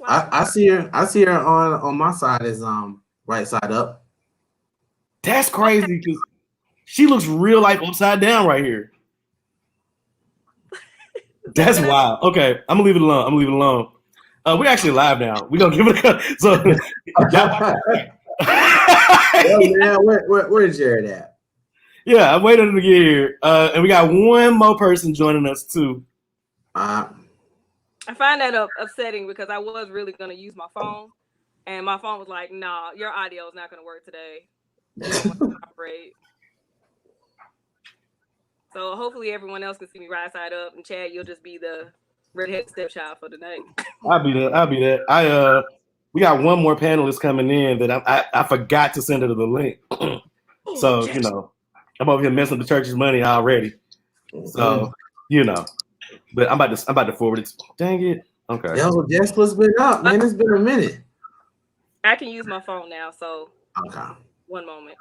I see her. I see her on my side is right side up. That's crazy because she looks real life upside down right here. That's wild. Okay, I'm gonna leave it alone. We're actually live now. We're gonna give it a cut. So, man, where's Jared at? Yeah, I'm waiting to get here. And we got one more person joining us too. I find that upsetting because I was really gonna use my phone, and my phone was like, "Nah, your audio is not gonna work today." So hopefully everyone else can see me right side up, and Chad, you'll just be the redhead stepchild for the night. I'll be that. We got one more panelist coming in that I forgot to send her the link. So I'm over here messing with the church's money already. So but I'm about to forward it. Dang it. Okay. Yo, Jessica's been up, man. It's been a minute. I can use my phone now, so okay. One moment.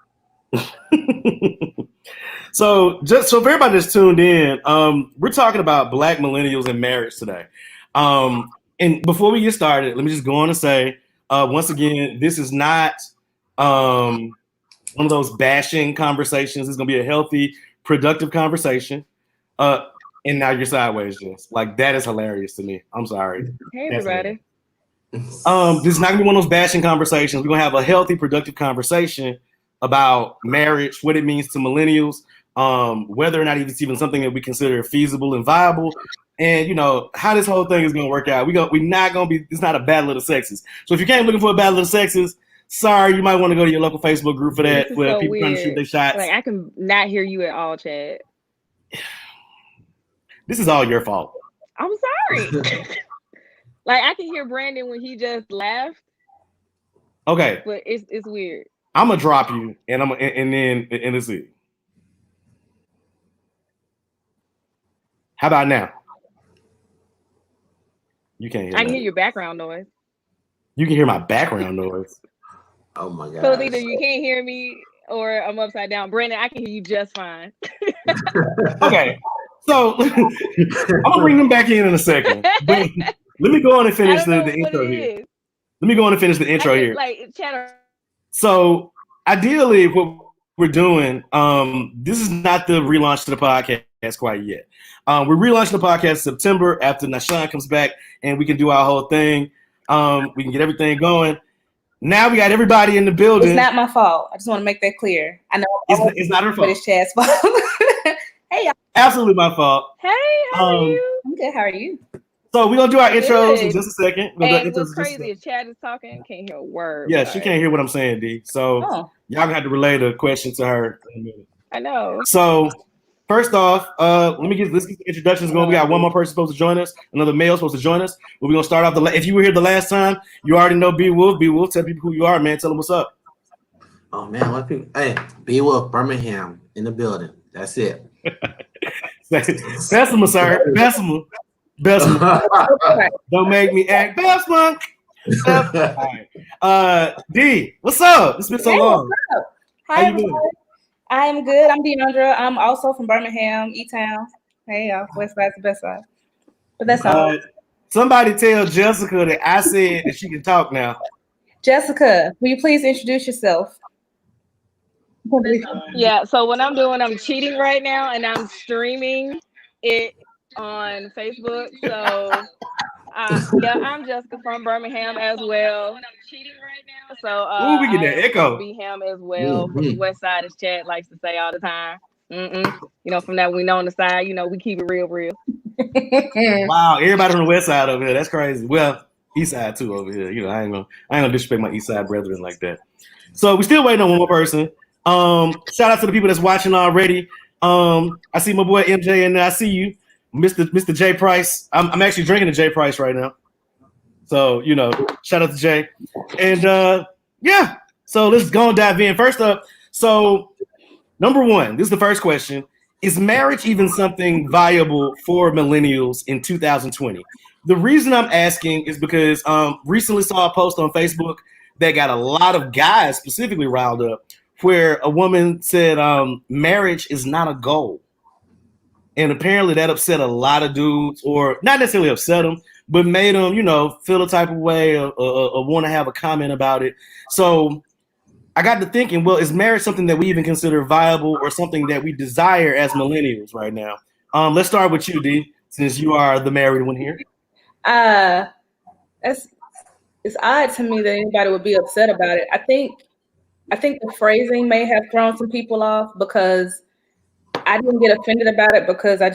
So for everybody that's tuned in, we're talking about Black millennials and marriage today. And before we get started, let me just go on and say, once again, this is not one of those bashing conversations. It's gonna be a healthy, productive conversation. And now you're sideways, Jess. Like that is hilarious to me. I'm sorry. Hey everybody. This is not gonna be one of those bashing conversations. We're gonna have a healthy, productive conversation about marriage, what it means to millennials, whether or not it's even something that we consider feasible and viable, and how this whole thing is gonna work out. We're not gonna be. It's not a battle of the sexes. So if you came looking for a battle of the sexes, sorry, you might want to go to your local Facebook group for that, where so people weird. trying to shoot their shots. Like I can not hear you at all, Chad. This is all your fault. I'm sorry. Like I can hear Brandon when he just laughed. Okay. But it's weird. I'm gonna drop you, and then let's see. How about now? You can't hear. I can hear your background noise. You can hear my background noise. Oh my god. So it's either you can't hear me or I'm upside down. Brandon, I can hear you just fine. Okay. So I'm gonna bring them back in a second. But let me go on and finish the intro here. Let me go on and finish the intro here. So ideally, what we're doing, this is not the relaunch to the podcast quite yet. We're relaunching the podcast in September after Nashawn comes back and we can do our whole thing. We can get everything going. Now we got everybody in the building. It's not my fault. I just want to make that clear. I know it's not her fault. But it's Chad's fault. Hey, y'all. Absolutely my fault. Hey, how are you? I'm good. How are you? So we're gonna do our intros in just a second. And what's crazy is Chad is talking, can't hear a word. Yeah, she can't hear what I'm saying, D. So y'all gonna have to relay the question to her in a minute. I know. So first off, let's get the introductions going. We got one more person supposed to join us, another male supposed to join us. But we're gonna start off if you were here the last time, you already know B Wolf. B Wolf, tell people who you are, man. Tell them what's up. Oh man, what people? Hey, B Wolf, Birmingham in the building. That's it. Bessemer, sir. Bessemer. Don't make me act Bessemer. Right. D, what's up? It's been so long. Hi, everyone. I am good. I'm Deandra. I'm also from Birmingham, E-Town. Hey, y'all. West side's the best side. But that's all. Somebody tell Jessica that I said that she can talk now. Jessica, will you please introduce yourself? Yeah, so what I'm doing, I'm cheating right now, and I'm streaming it on Facebook. So, I'm Jessica from Birmingham as well. So, we get that echo. Birmingham as well. From the West Side, as Chad likes to say all the time. From that we know on the side, we keep it real. Wow, everybody on the West Side over here. That's crazy. Well, East Side too over here. I ain't gonna disrespect my East Side brethren like that. So we still waiting on one more person. Shout out to the people that's watching already. I see my boy MJ and I see you, Mr. J Price. I'm actually drinking a J Price right now. So, shout out to Jay. And so let's go and dive in. First up, so number one, this is the first question. Is marriage even something viable for millennials in 2020? The reason I'm asking is because recently saw a post on Facebook that got a lot of guys specifically riled up, where a woman said marriage is not a goal. And apparently that upset a lot of dudes, or not necessarily upset them, but made them, feel a type of way or want to have a comment about it. So I got to thinking, well, is marriage something that we even consider viable or something that we desire as millennials right now? Let's start with you, D, since you are the married one here. It's odd to me that anybody would be upset about it. I think the phrasing may have thrown some people off because I didn't get offended about it because I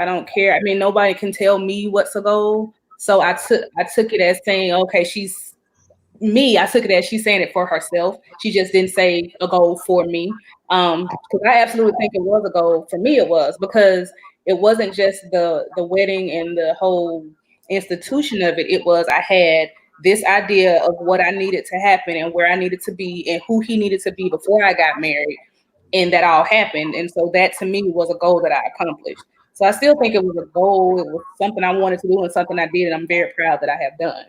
don't care. I mean, nobody can tell me what's a goal. So I took it as saying, okay, I took it as she's saying it for herself. She just didn't say a goal for me. Because I absolutely think it was a goal. For me, it was because it wasn't just the wedding and the whole institution of it. It was I had this idea of what I needed to happen and where I needed to be and who he needed to be before I got married. And that all happened. And so that to me was a goal that I accomplished. So I still think it was a goal. It was something I wanted to do and something I did. And I'm very proud that I have done.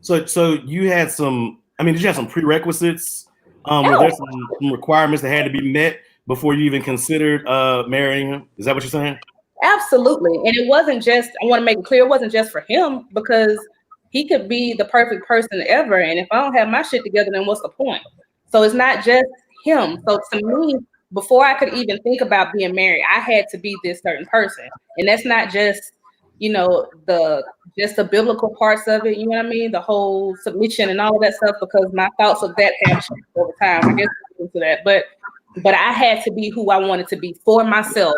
So you had did you have some prerequisites? Were there some requirements that had to be met before you even considered marrying him? Is that what you're saying? Absolutely. And it wasn't just, I want to make it clear, it wasn't just for him because he could be the perfect person ever. And if I don't have my shit together, then what's the point? So it's not just him. So to me, before I could even think about being married, I had to be this certain person. And that's not just, the biblical parts of it, you know what I mean? The whole submission and all of that stuff, because my thoughts of that have changed over time. I guess we'll get into that. But I had to be who I wanted to be for myself,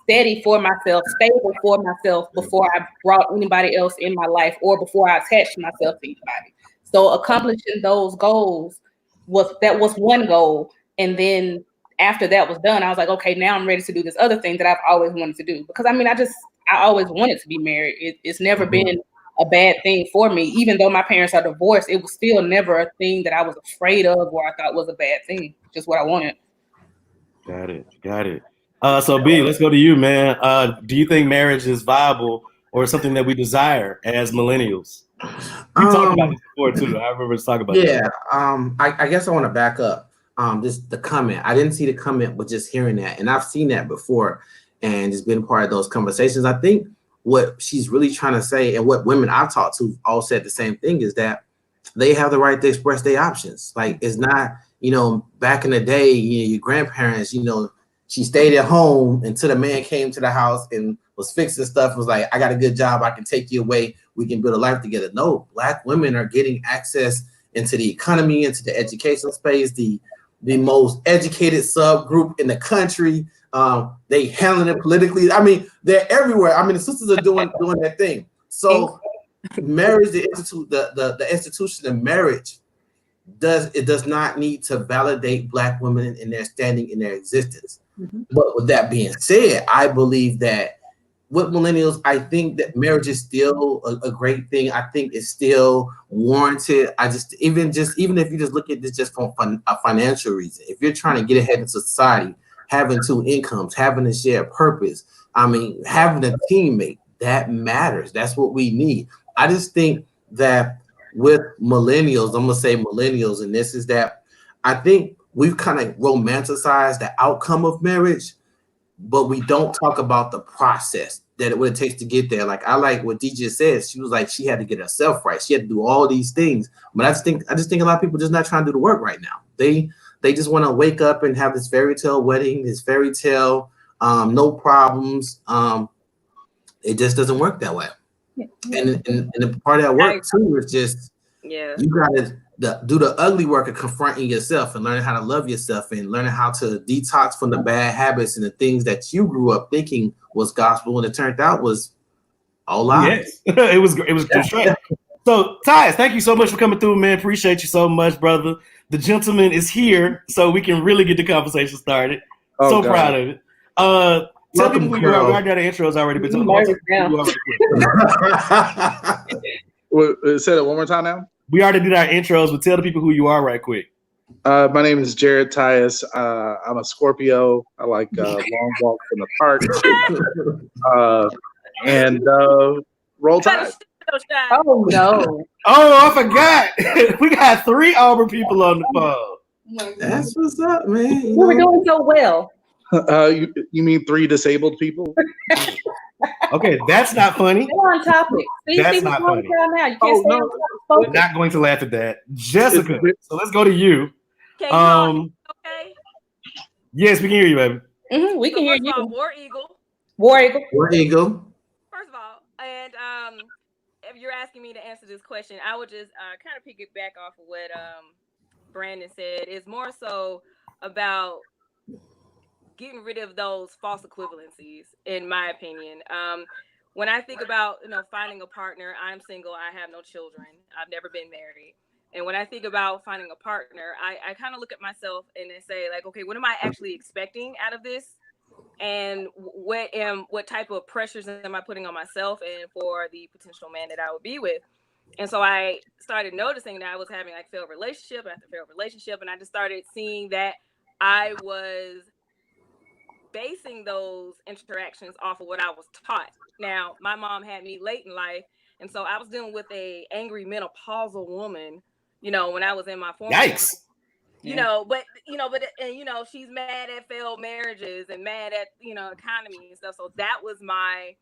steady for myself, stable for myself before I brought anybody else in my life or before I attached myself to anybody. So accomplishing those goals was one goal. And then after that was done, I was like, okay, now I'm ready to do this other thing that I've always wanted to do. Because I always wanted to be married. It's never been a bad thing for me. Even though my parents are divorced, it was still never a thing that I was afraid of or I thought was a bad thing. Just what I wanted. Got it. So B, let's go to you, man. Do you think marriage is viable or something that we desire as millennials? We talked about this before too. I remember us talking about that. Yeah. I guess I want to back up. The comment. I didn't see the comment, but just hearing that, and I've seen that before, and it's been part of those conversations. I think what she's really trying to say, and what women I've talked to all said the same thing, is that they have the right to express their options. Like, it's not, back in the day, your grandparents, she stayed at home until the man came to the house and was fixing stuff, was like, I got a good job, I can take you away, we can build a life together. No, Black women are getting access into the economy, into the educational space, the most educated subgroup in the country. They handling it politically. I mean, they're everywhere. I mean, the sisters are doing their thing. So marriage, the institution of marriage does not need to validate Black women in their standing in their existence. Mm-hmm. But with that being said, I believe that with millennials, I think that marriage is still a great thing. I think it's still warranted. Even if you just look at this just from a financial reason, if you're trying to get ahead in society, having two incomes, having a shared purpose, having a teammate, that matters. That's what we need. I just think that with millennials, I'm gonna say millennials, and this is that I think we've kind of romanticized the outcome of marriage, but we don't talk about the process what it takes to get there. Like, I like what DJ said. She was like, she had to get herself right. She had to do all these things. But I just think a lot of people just not trying to do the work right now. They just want to wake up and have this fairy tale wedding, this fairy tale, no problems. It just doesn't work that way. Yeah. And the part of that work too is just, you gotta do the ugly work of confronting yourself and learning how to love yourself and learning how to detox from the bad habits and the things that you grew up thinking was gospel and it turned out was all lies. Yes. it was straight. So Tyus, thank you so much for coming through, man. Appreciate you so much, brother. The gentleman is here, so we can really get the conversation started. Proud of it. Tell people who you are. We already got the intros already, but say that one more time now. We already did our intros, but tell the people who you are right quick. My name is Jared Tyus. I'm a Scorpio. I like long walks in the park. And Roll Tide. Oh, no. Oh, I forgot. We got 3 Auburn people on the phone. That's what's up, man. We're doing so well. You mean 3 disabled people? Okay, that's not funny. Stay on topic. That's not funny. Now. You can't stay on topic. Focus. I'm not going to laugh at that. Jessica, so let's go to you. Can you all hear me okay? Yes, we can hear you, baby. Mm-hmm, we can hear you. War Eagle. War Eagle. First of all, and if you're asking me to answer this question, I would just kind of piggyback off of what Brandon said. It's more so about getting rid of those false equivalencies, in my opinion. When I think about, finding a partner, I'm single, I have no children, I've never been married. And when I think about finding a partner, I kind of look at myself and then say, like, okay, what am I actually expecting out of this? And what type of pressures am I putting on myself and for the potential man that I would be with? And so I started noticing that I was having like failed relationship after failed relationship. And I just started seeing that I was basing those interactions off of what I was taught. Now, my mom had me late in life. And so I was dealing with a angry menopausal woman, when I was in my 40s. Yikes. But she's mad at failed marriages and mad at, economy and stuff. So that was my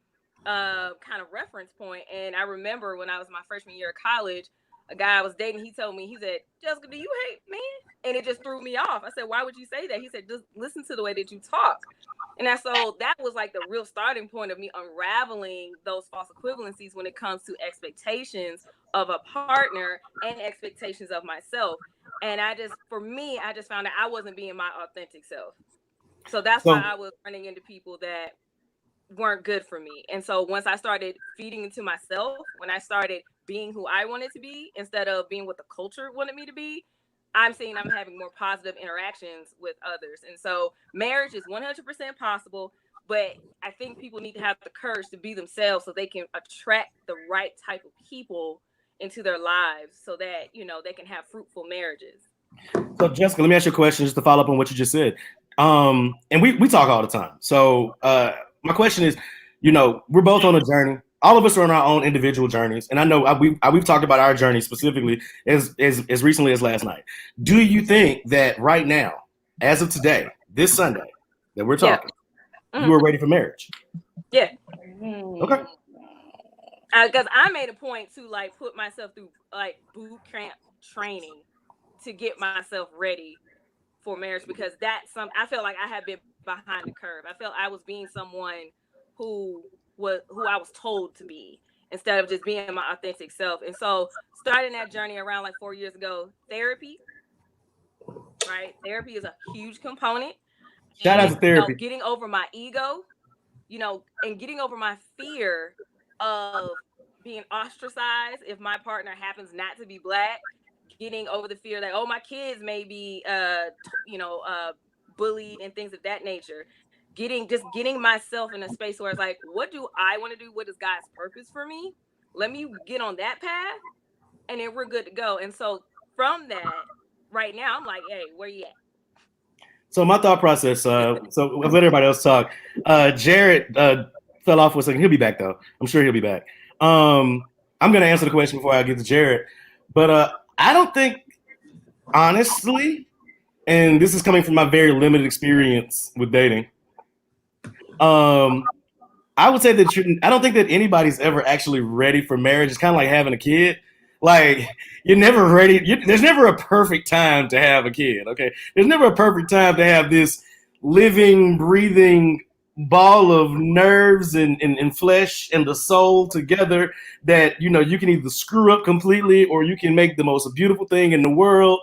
kind of reference point. And I remember when I was my freshman year of college, a guy I was dating, he told me, he said, Jessica, do you hate men? And it just threw me off. I said, why would you say that? He said, just listen to the way that you talk. And so that was like the real starting point of me unraveling those false equivalencies when it comes to expectations of a partner and expectations of myself. And I just found that I wasn't being my authentic self. So that's why I was running into people that weren't good for me. And so once I started feeding into myself, when I started being who I wanted to be instead of being what the culture wanted me to be, I'm seeing I'm having more positive interactions with others. And so marriage is 100% possible, but I think people need to have the courage to be themselves so they can attract the right type of people into their lives so that, they can have fruitful marriages. So Jessica, let me ask you a question just to follow up on what you just said. And we talk all the time. So my question is, we're both on a journey. All of us are on our own individual journeys. And I know we've talked about our journey specifically as recently as last night. Do you think that right now, as of today, this Sunday that we're talking, you are ready for marriage? Yeah. Okay. Because I made a point to like put myself through like boot camp training to get myself ready for marriage, because I felt like I had been behind the curve. I felt I was being someone who I was told to be instead of just being my authentic self. And so starting that journey around like 4 years ago, therapy, right? Therapy is a huge component. Shout out to therapy. Getting over my ego, and getting over my fear of being ostracized if my partner happens not to be Black, getting over the fear that, my kids may be, bullied and things of that nature. Getting myself in a space where it's like, what do I want to do? What is God's purpose for me? Let me get on that path, and then we're good to go. And so from that, right now, I'm like, hey, where you at? So my thought process, so I'll let everybody else talk. Jared fell off for a second. He'll be back, though. I'm sure he'll be back. I'm going to answer the question before I get to Jared. But I don't think, honestly, and this is coming from my very limited experience with dating, I would say that I don't think that anybody's ever actually ready for marriage. It's kind of like having a kid. Like, you're never ready. There's never a perfect time to have a kid, okay? There's never a perfect time to have this living, breathing ball of nerves and flesh and the soul together that, you can either screw up completely or you can make the most beautiful thing in the world.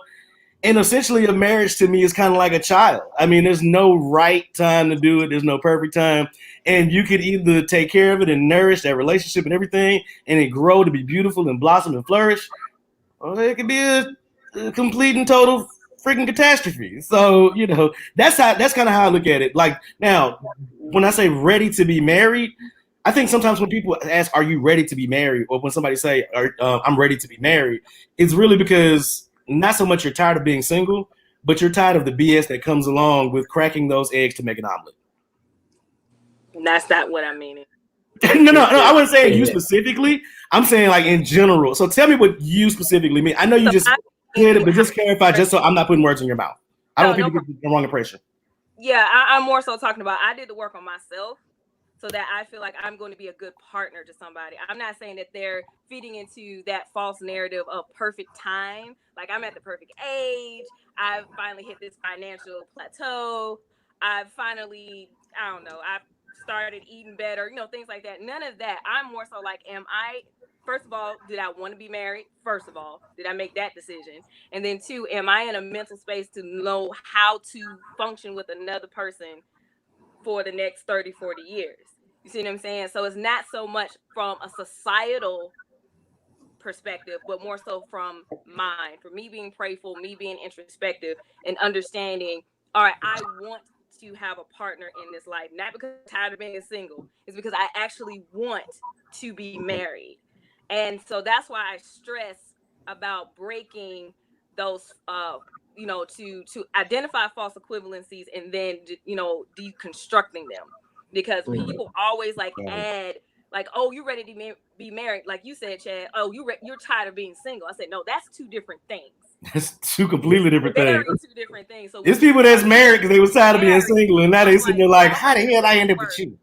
And essentially a marriage to me is kind of like a child. I mean, there's no right time to do it. There's no perfect time. And you could either take care of it and nourish that relationship and everything and it grow to be beautiful and blossom and flourish. Or it could be a complete and total freaking catastrophe. So, that's kind of how I look at it. Like, now, when I say ready to be married, I think sometimes when people ask, are you ready to be married? Or when somebody say, I'm ready to be married, it's really because not so much you're tired of being single, but you're tired of the BS that comes along with cracking those eggs to make an omelet. That's not what I'm meaning. No, I wasn't saying you specifically. I'm saying like in general. So tell me what you specifically mean. I know you just did it, but just clarify just so I'm not putting words in your mouth. I don't want people to get the wrong impression. Yeah, I'm more so talking about I did the work on myself so that I feel like I'm going to be a good partner to somebody. I'm not saying that they're feeding into that false narrative of perfect time. Like I'm at the perfect age. I've finally hit this financial plateau. I've finally, I don't know, I've started eating better, things like that. None of that. I'm more so like, first of all, did I want to be married? First of all, did I make that decision? And then two, am I in a mental space to know how to function with another person for the next 30, 40 years? You see what I'm saying? So it's not so much from a societal perspective, but more so from mine, for me being prayerful, me being introspective and understanding, all right, I want to have a partner in this life, not because I'm tired of being single. It's because I actually want to be married. And so that's why I stress about breaking those to identify false equivalencies and then deconstructing them, because people always add oh, you ready to be married, like you said, Chad. Oh, you're tired of being single. I said no, that's two different things. That's two completely different things. Two different things. So it's people that's married because they was tired of being single, and now they sitting there like, how the hell I end up with you?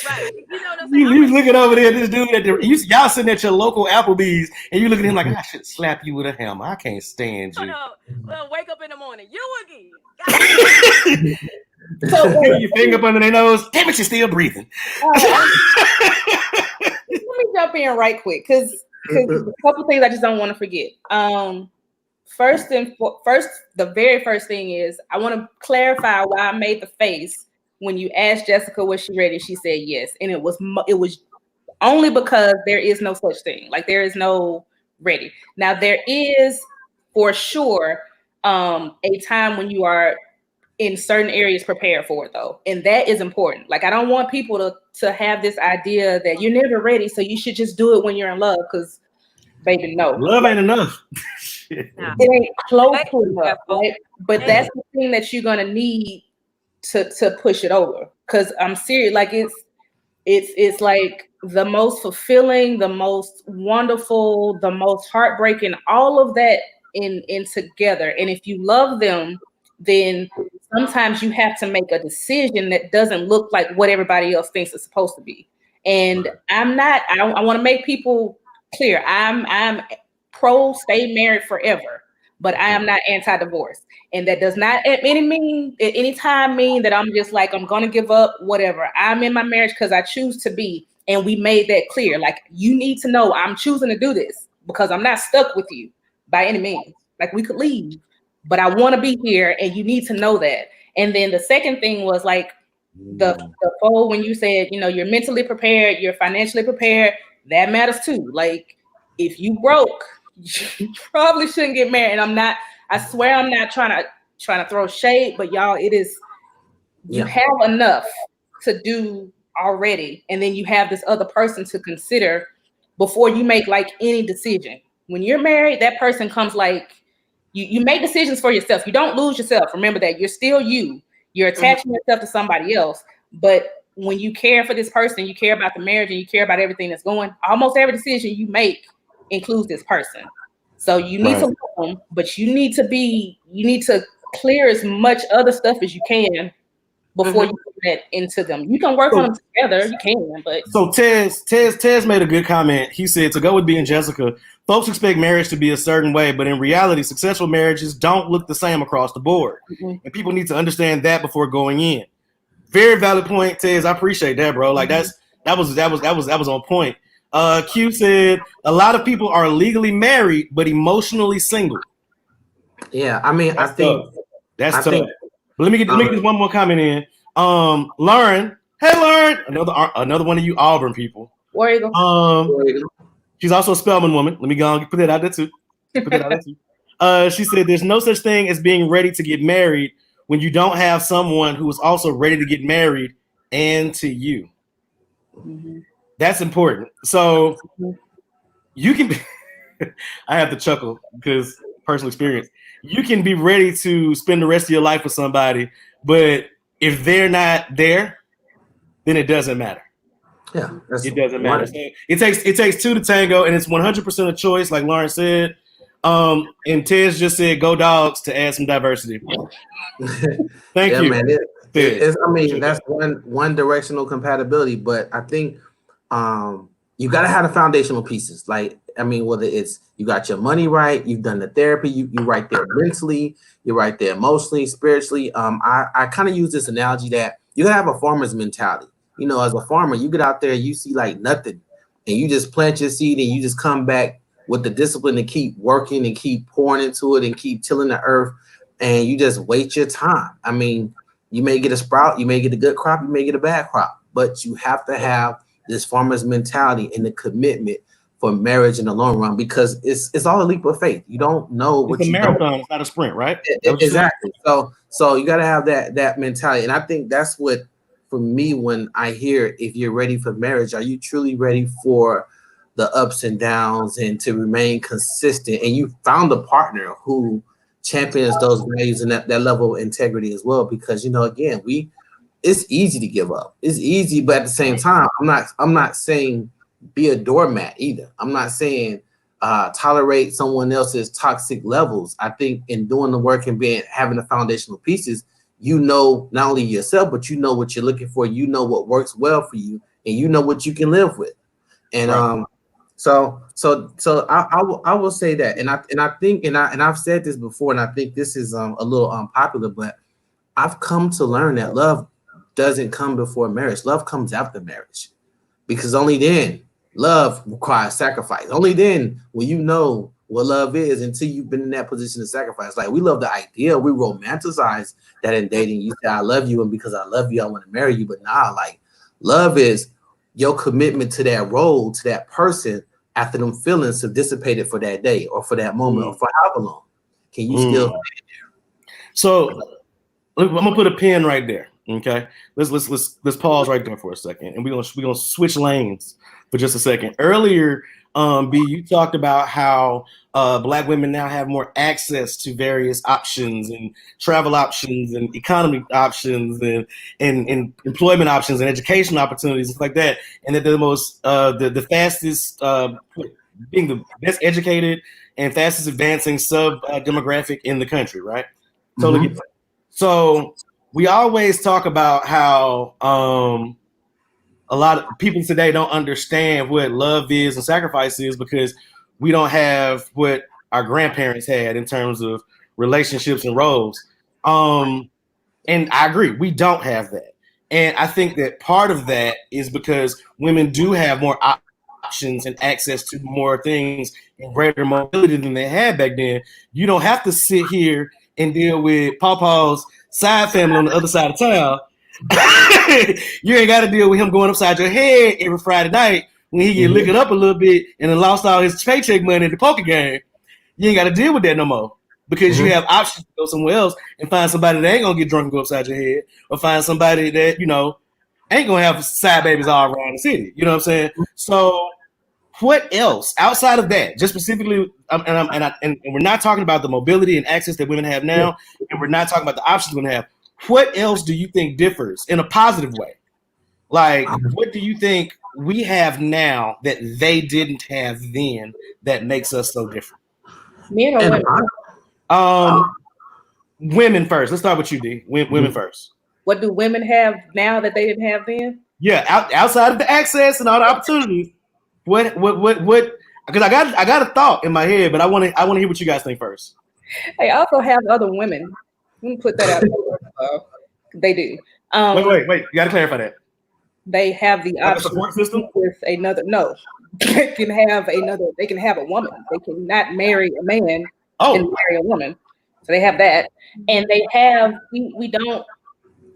Right. You know what I'm saying? You looking over there, this dude y'all sitting at your local Applebee's, and you looking at him like, I should slap you with a hammer. I can't stand you. No. Well, wake up in the morning. You again. So put your finger up under their nose. Damn it, you're still breathing. Let me jump in right quick because a couple things I just don't want to forget. First, the very first thing is I want to clarify why I made the face when you asked Jessica was she ready. She said yes, and it was only because there is no such thing. Like there is no ready. Now there is for sure a time when you are in certain areas prepared for it though, and that is important. Like I don't want people to have this idea that you're never ready, so you should just do it when you're in love, because baby, no, love ain't enough. It ain't close to enough, right? But that's the thing that you're gonna need to push it over. Because I'm serious, like it's like the most fulfilling, the most wonderful, the most heartbreaking, all of that in together. And if you love them, then sometimes you have to make a decision that doesn't look like what everybody else thinks it's supposed to be. And I want to make people clear. I'm pro stay married forever, but I am not anti-divorce. And that does not at any time mean that I'm just like, I'm going to give up, whatever. I'm in my marriage because I choose to be. And we made that clear. Like, you need to know I'm choosing to do this because I'm not stuck with you by any means. Like, we could leave, but I want to be here, and you need to know that. And then the second thing was like the whole, when you said, you're mentally prepared, you're financially prepared, that matters too. Like, if you broke, you probably shouldn't get married. And I swear I'm not trying to throw shade, but y'all, it is, you have enough to do already. And then you have this other person to consider before you make like any decision. When you're married, that person comes like, you make decisions for yourself. You don't lose yourself. Remember that you're still you. You're attaching yourself to somebody else. But when you care for this person, you care about the marriage and you care about everything that's going, almost every decision you make includes this person. So you need to love them, but you need to clear as much other stuff as you can before you put that into them. You can work on them together, you can, but so Tez made a good comment. He said, to go with being Jessica, folks expect marriage to be a certain way, but in reality, successful marriages don't look the same across the board. And people need to understand that before going in. Very valid point, Tez. I appreciate that, bro. Like that was on point. Q said a lot of people are legally married but emotionally single. Yeah, I mean, that's I think tough. That's tough. But let me get one more comment in. Lauren, hey Lauren, another one of you Auburn people. Where you go? She's also a Spelman woman. Let me go and put that out there too. She said there's no such thing as being ready to get married when you don't have someone who is also ready to get married and to you. That's important. So you can I have to chuckle because personal experience. You can be ready to spend the rest of your life with somebody, but if they're not there, then it doesn't matter. Yeah, it doesn't matter. So it takes two to tango, and it's 100% a choice, like Lauren said. And Tez just said, "Go Dogs," to add some diversity. Thank you, man. I mean, that's one directional compatibility, but I think you got to have the foundational pieces. Like, I mean, whether it's you got your money right, you've done the therapy, you right there mentally, you're right there emotionally, spiritually. I kind of use this analogy that you gotta have a farmer's mentality. You know, as a farmer, you get out there, you see like nothing, and you just plant your seed and you just come back with the discipline to keep working and keep pouring into it and keep tilling the earth, and you just wait your time. I mean, you may get a sprout, you may get a good crop, you may get a bad crop, but you have to have this farmer's mentality and the commitment for marriage in the long run, because it's all a leap of faith. You don't know what it's a you marathon, don't. it's not a sprint, right? Exactly. So you got to have that mentality, and I think that's what, for me, when I hear if you're ready for marriage, are you truly ready for the ups and downs and to remain consistent? And you found a partner who champions those values and that level of integrity as well, because again, it's easy to give up. It's easy, but at the same time, I'm not saying be a doormat either. I'm not saying tolerate someone else's toxic levels. I think in doing the work and having the foundational pieces, not only yourself, but what you're looking for. You know what works well for you, and you know what you can live with. And right. So I will say that, and I think I've said this before, and I think this is a little unpopular, but I've come to learn that love doesn't come before marriage. Love comes after marriage, because only then love requires sacrifice. Only then will you know what love is, until you've been in that position to sacrifice. Like, we love the idea, we romanticize that in dating. You say I love you, and because I love you, I want to marry you. But nah, like, love is your commitment to that role, to that person, after them feelings have dissipated for that day or for that moment or for however long. Can you still stay there? So I'm gonna put a pin right there. Okay, let's pause right there for a second, and we're gonna switch lanes for just a second. Earlier, B, you talked about how Black women now have more access to various options and travel options and economy options and employment options and education opportunities, stuff like that, and that they're the most the fastest being the best educated and fastest advancing sub demographic in the country, right? Totally get that. So we always talk about how a lot of people today don't understand what love is and sacrifice is, because we don't have what our grandparents had in terms of relationships and roles. And I agree, we don't have that. And I think that part of that is because women do have more options and access to more things and greater mobility than they had back then. You don't have to sit here and deal with Pawpaw's side family on the other side of town. You ain't got to deal with him going upside your head every Friday night when he get liquored up a little bit and then lost all his paycheck money in the poker game. You ain't got to deal with that no more, because you have options to go somewhere else and find somebody that ain't gonna get drunk and go upside your head, or find somebody that ain't gonna have side babies all around the city. You know what I'm saying? So what else outside of that? Just specifically, and we're not talking about the mobility and access that women have now, and we're not talking about the options women have. What else do you think differs in a positive way? Like, what do you think we have now that they didn't have then that makes us so different? Men or women? Women first. Let's start with you, D. Women first. What do women have now that they didn't have then? Yeah, outside of the access and all the opportunities. What? Because I got a thought in my head, but I want to hear what you guys think first. They also have other women. Let me put that out there. They do. Wait. You got to clarify that. They have the option support system with another. No, they can have another. They can have a woman. They cannot marry a man and marry a woman. So they have that, and they have. We don't.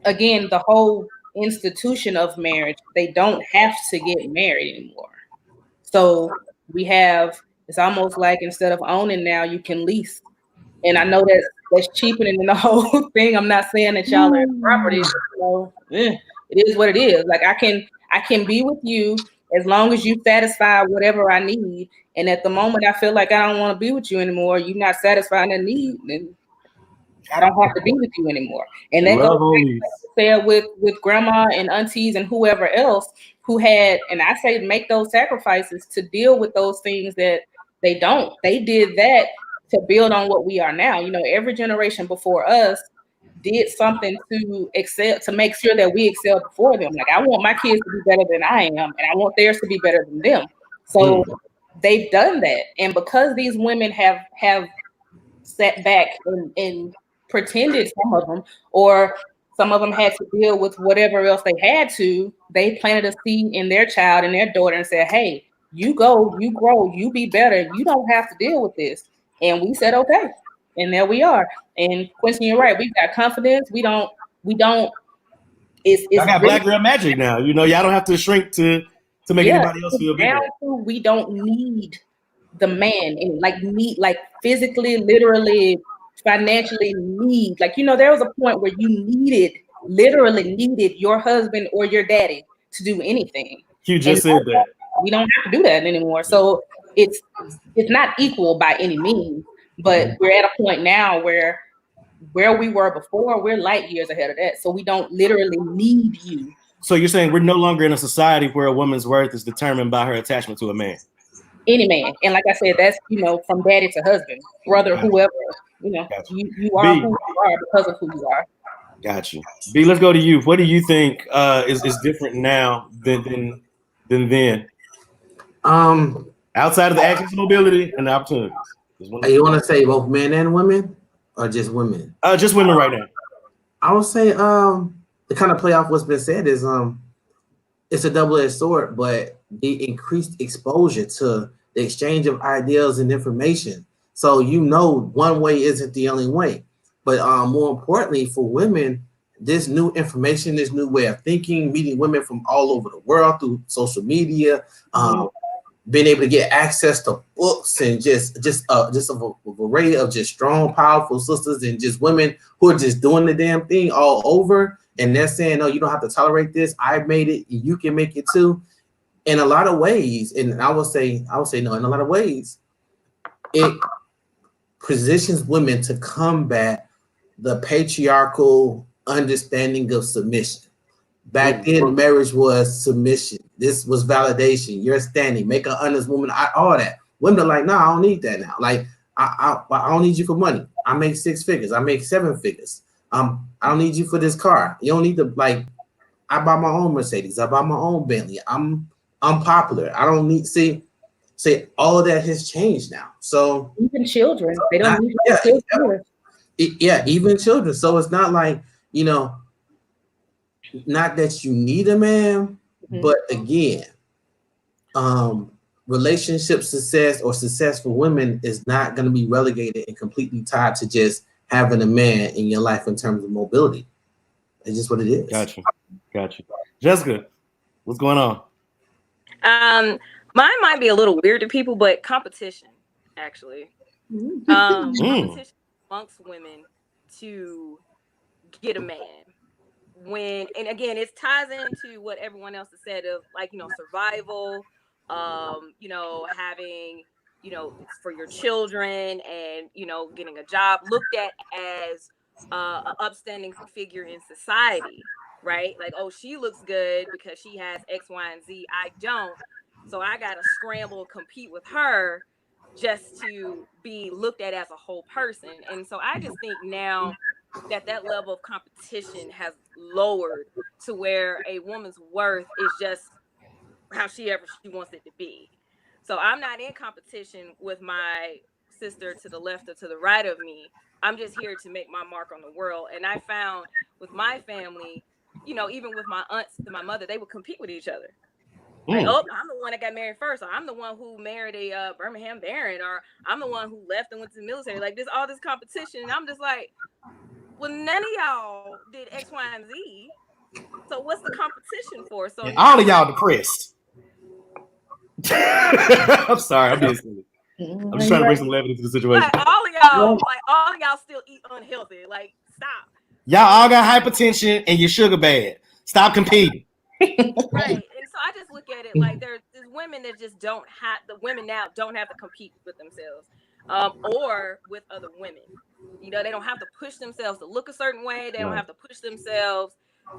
Again, the whole institution of marriage. They don't have to get married anymore. So we have. It's almost like instead of owning now, you can lease. And I know that's cheapening the whole thing. I'm not saying that y'all are property. It is what it is. Like, I can be with you as long as you satisfy whatever I need. And at the moment I feel like I don't want to be with you anymore, you're not satisfying that need, then I don't have to be with you anymore. And that goes with grandma and aunties and whoever else who had, and I say make those sacrifices to deal with those things that they don't. They did that to build on what we are now. Every generation before us did something to excel, to make sure that we excel before them. Like, I want my kids to be better than I am, and I want theirs to be better than them. So they've done that. And because these women have sat back and pretended, some of them, or some of them had to deal with whatever else they had to, they planted a seed in their child and their daughter and said, hey, you go, you grow, you be better. You don't have to deal with this. And we said, okay. And there we are. And Quincy, you're right. We've got confidence. We don't, it's I got really, black girl magic now. You know, y'all don't have to shrink to make anybody else feel bigger. We don't need the man, and like physically, literally, financially need. Like, you know, there was a point where you literally needed your husband or your daddy to do anything. You just said that. We don't have to do that anymore. So it's not equal by any means, but we're at a point now where we were before, we're light years ahead of that. So we don't literally need you. So you're saying we're no longer in a society where a woman's worth is determined by her attachment to a man? Any man. And like I said, that's, you know, from daddy to husband, brother, whoever, you know, you are who you are because of who you are. Got you. B, let's go to you. What do you think is different now than then? Outside of the access to mobility and the opportunities. You want to say both men and women, or just women? Just women right now. I would say to kind of play off what's been said is it's a double-edged sword, but the increased exposure to the exchange of ideas and information. So you know one way isn't the only way. But more importantly for women, this new information, this new way of thinking, meeting women from all over the world through social media, being able to get access to books and just a array of just strong, powerful sisters and just women who are just doing the damn thing all over. And they're saying, no, you don't have to tolerate this. I made it. You can make it too. In a lot of ways, and I would say no, in a lot of ways, it positions women to combat the patriarchal understanding of submission. Back then, marriage was submission. This was validation. You're standing, make an honest woman, all that. Women are like, no, I don't need that now. Like, I don't need you for money. I make 6 figures. I make 7 figures. I don't need you for this car. You don't need to, like, I buy my own Mercedes. I buy my own Bentley. I'm popular. I don't need, see, all of that has changed now. So even children, they don't need children. Even children. So it's not like, you know, not that you need a man, but again, relationship success or success for women is not going to be relegated and completely tied to just having a man in your life in terms of mobility. It's just what it is. Gotcha. Jessica, what's going on? Mine might be a little weird to people, but competition, actually. Competition amongst women to get a man. And again, it ties into what everyone else has said of, like, you know, survival, you know, having, you know, for your children and, you know, getting a job looked at as an upstanding figure in society, right? Like, oh, she looks good because she has X, Y, and Z. I don't. So I got to scramble and compete with her just to be looked at as a whole person. And so I just think now that level of competition has lowered to where a woman's worth is just how she wants it to be. So I'm not in competition with my sister to the left or to the right of me. I'm just here to make my mark on the world. And I found with my family, you know, even with my aunts and my mother, they would compete with each other. Like, oh, I'm the one that got married first, or I'm the one who married a Birmingham Baron, or I'm the one who left and went to the military. Like, there's all this competition, and I'm just like, well, none of y'all did X, Y, and Z. So what's the competition for? So and all of y'all depressed. I'm sorry, I'm being silly. I'm just trying to bring some levity to the situation. Like, all of y'all still eat unhealthy. Like, stop. Y'all all got hypertension and you're sugar bad. Stop competing. Right. And so I just look at it like there's women that just don't have, the women now don't have to compete with themselves or with other women. You know, they don't have to push themselves to look a certain way. They don't have to push themselves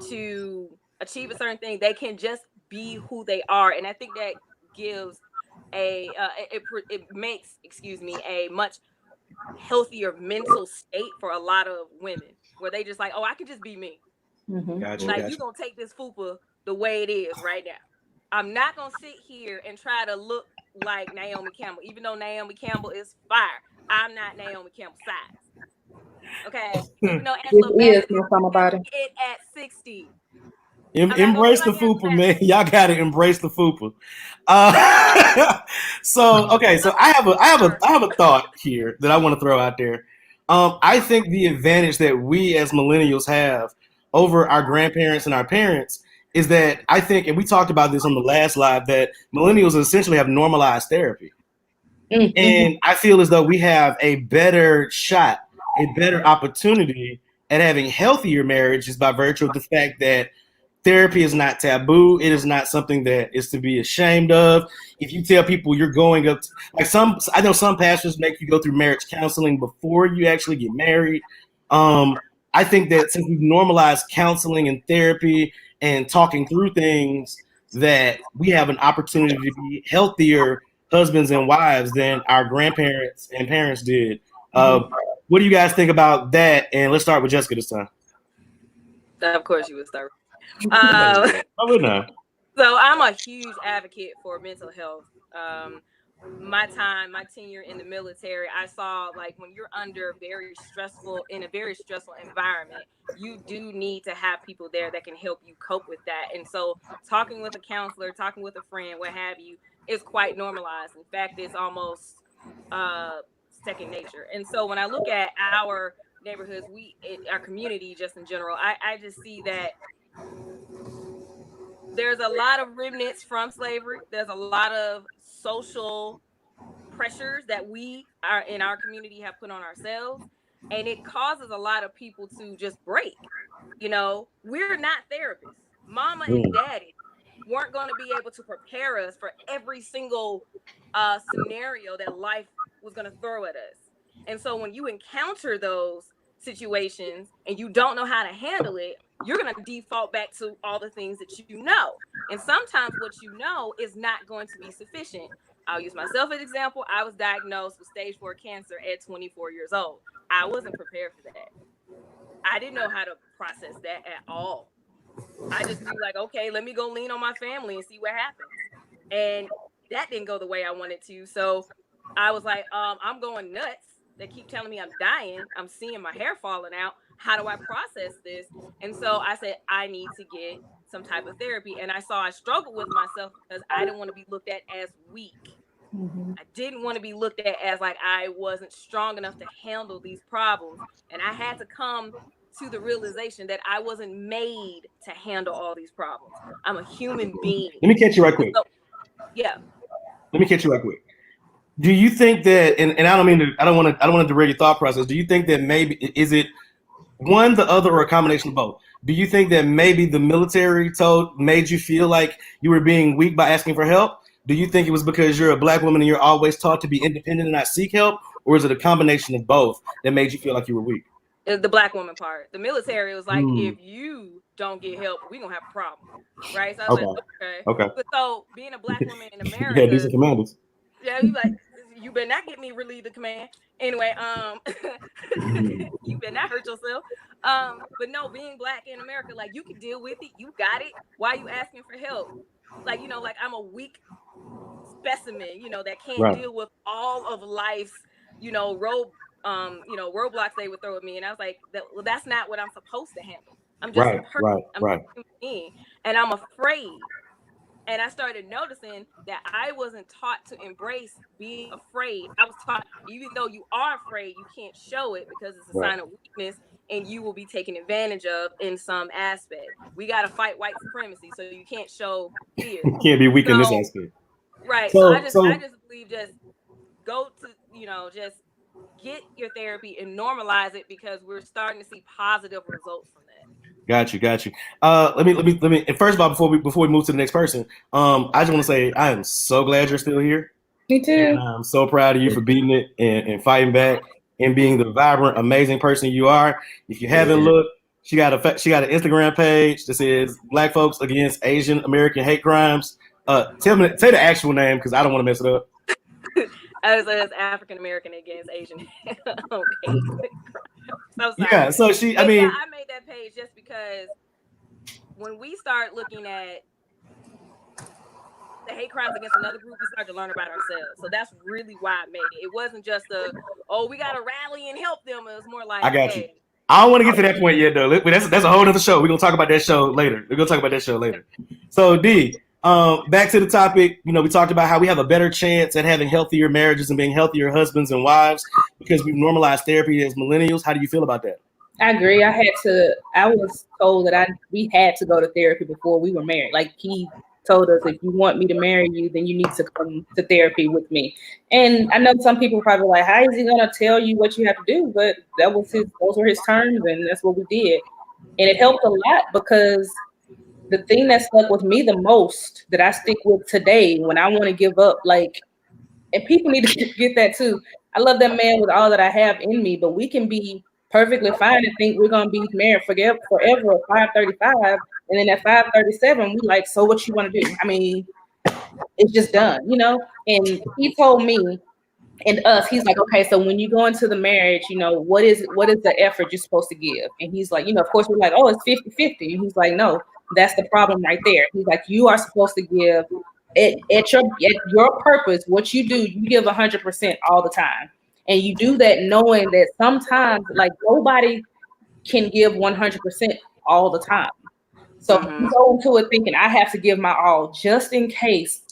to achieve a certain thing. They can just be who they are. And I think that gives it makes a much healthier mental state for a lot of women. where they just like, oh, I can just be me. Gotcha, like you gonna take this fupa the way it is right now. I'm not gonna sit here and try to look like Naomi Campbell, even though Naomi Campbell is fire. I'm not Naomi Campbell size. Okay, even though Angela Bassett is it at 60. Embrace the fupa, man. Y'all gotta embrace the fupa. So I have a thought here that I want to throw out there. I think the advantage that we as millennials have over our grandparents and our parents is that I think, and we talked about this on the last live, that millennials essentially have normalized therapy. And I feel as though we have a better shot, a better opportunity at having healthier marriages by virtue of the fact that therapy is not taboo. It is not something that is to be ashamed of. If you tell people you're going up, I know some pastors make you go through marriage counseling before you actually get married. I think that since we've normalized counseling and therapy and talking through things, that we have an opportunity to be healthier husbands and wives than our grandparents and parents did. What do you guys think about that? And let's start with Jessica this time. Of course you would start. I would not. So I'm a huge advocate for mental health. My tenure in the military, I saw like when you're in a very stressful environment, you do need to have people there that can help you cope with that. And so talking with a counselor, talking with a friend, what have you, is quite normalized. In fact, it's almost second nature. And so when I look at our neighborhoods, our community just in general, I just see that there's a lot of remnants from slavery. There's a lot of social pressures that we are in our community have put on ourselves. And it causes a lot of people to just break. You know, we're not therapists. Mama and daddy weren't going to be able to prepare us for every single scenario that life was going to throw at us. And so when you encounter those situations and you don't know how to handle it, you're going to default back to all the things that you know. And sometimes what you know is not going to be sufficient. I'll use myself as an example. I was diagnosed with stage 4 cancer at 24 years old. I wasn't prepared for that. I didn't know how to process that at all. I just be like, okay, let me go lean on my family and see what happens. And that didn't go the way I wanted to. So I was like, I'm going nuts. They keep telling me I'm dying. I'm seeing my hair falling out. How do I process this? And so I said, I need to get some type of therapy. And I struggled with myself because I didn't want to be looked at as weak. I didn't want to be looked at as like I wasn't strong enough to handle these problems. And I had to come to the realization that I wasn't made to handle all these problems. I'm a human being. Let me catch you right quick. So, yeah. Let me catch you right quick. Do you think that, and I don't want to derail your thought process. Do you think that maybe, is it one, the other, or a combination of both? Do you think that maybe the military made you feel like you were being weak by asking for help? Do you think it was because you're a Black woman and you're always taught to be independent and not seek help? Or is it a combination of both that made you feel like you were weak? The Black woman part. The military was like, if you don't get help, we're going to have a problem. Right? So I was like, okay. But so being a Black woman in America. Yeah, decent commanders. Yeah, you like, you better not get me relieved of command. Anyway, you better not hurt yourself. But no, being Black in America, like you can deal with it. You got it. Why are you asking for help? Like, you know, like I'm a weak specimen, you know, that can't deal with all of life's, roadblocks they would throw at me. And I was like, that's not what I'm supposed to handle. I'm just a person. I'm a human being, and I'm afraid. And I started noticing that I wasn't taught to embrace being afraid. I was taught, even though you are afraid, you can't show it because it's a sign of weakness and you will be taken advantage of in some aspect. We got to fight white supremacy, so you can't show fear. You can't be weak in this aspect. Right. So I just believe just go to, just get your therapy and normalize it because we're starting to see positive results from that. Got you. Let me. And first of all, before we move to the next person, I just want to say I am so glad you're still here. Me too. And I'm so proud of you for beating it and fighting back and being the vibrant, amazing person you are. If you haven't looked, she got an Instagram page that says Black Folks Against Asian American Hate Crimes. Say the actual name because I don't want to mess it up. I was African American Against Asian. Okay. So sorry. Yeah, so she, I mean, I made that page just because when we start looking at the hate crimes against another group, we start to learn about ourselves. So that's really why I made it. It wasn't just we got to rally and help them. It was more like, I got you. I don't want to get to that point yet, though. That's a whole other show. We're gonna talk about that show later. So D, back to the topic. You know, we talked about how we have a better chance at having healthier marriages and being healthier husbands and wives because we've normalized therapy as millennials. How do you feel about that? I agree. I was told that we had to go to therapy before we were married. Like he told us, if you want me to marry you, then you need to come to therapy with me. And I know some people probably like, how is he gonna tell you what you have to do? But those were his terms, and that's what we did. And it helped a lot because the thing that stuck with me the most, that I stick with today when I want to give up, like, and people need to get that too. I love that man with all that I have in me, but we can be perfectly fine and think we're gonna be married forever at 5:35, and then at 5:37 we like, so what you want to do? I mean, it's just done, you know. And he told me and us, he's like, okay, so when you go into the marriage, you know, what is the effort you're supposed to give? And he's like, you know, of course we're like, oh, it's 50-50. And he's like, no, that's the problem right there. He's like, you are supposed to give at your purpose, what you do, you give 100% all the time. And you do that knowing that sometimes, like, nobody can give 100% all the time. So you go into it thinking, I have to give my all just in case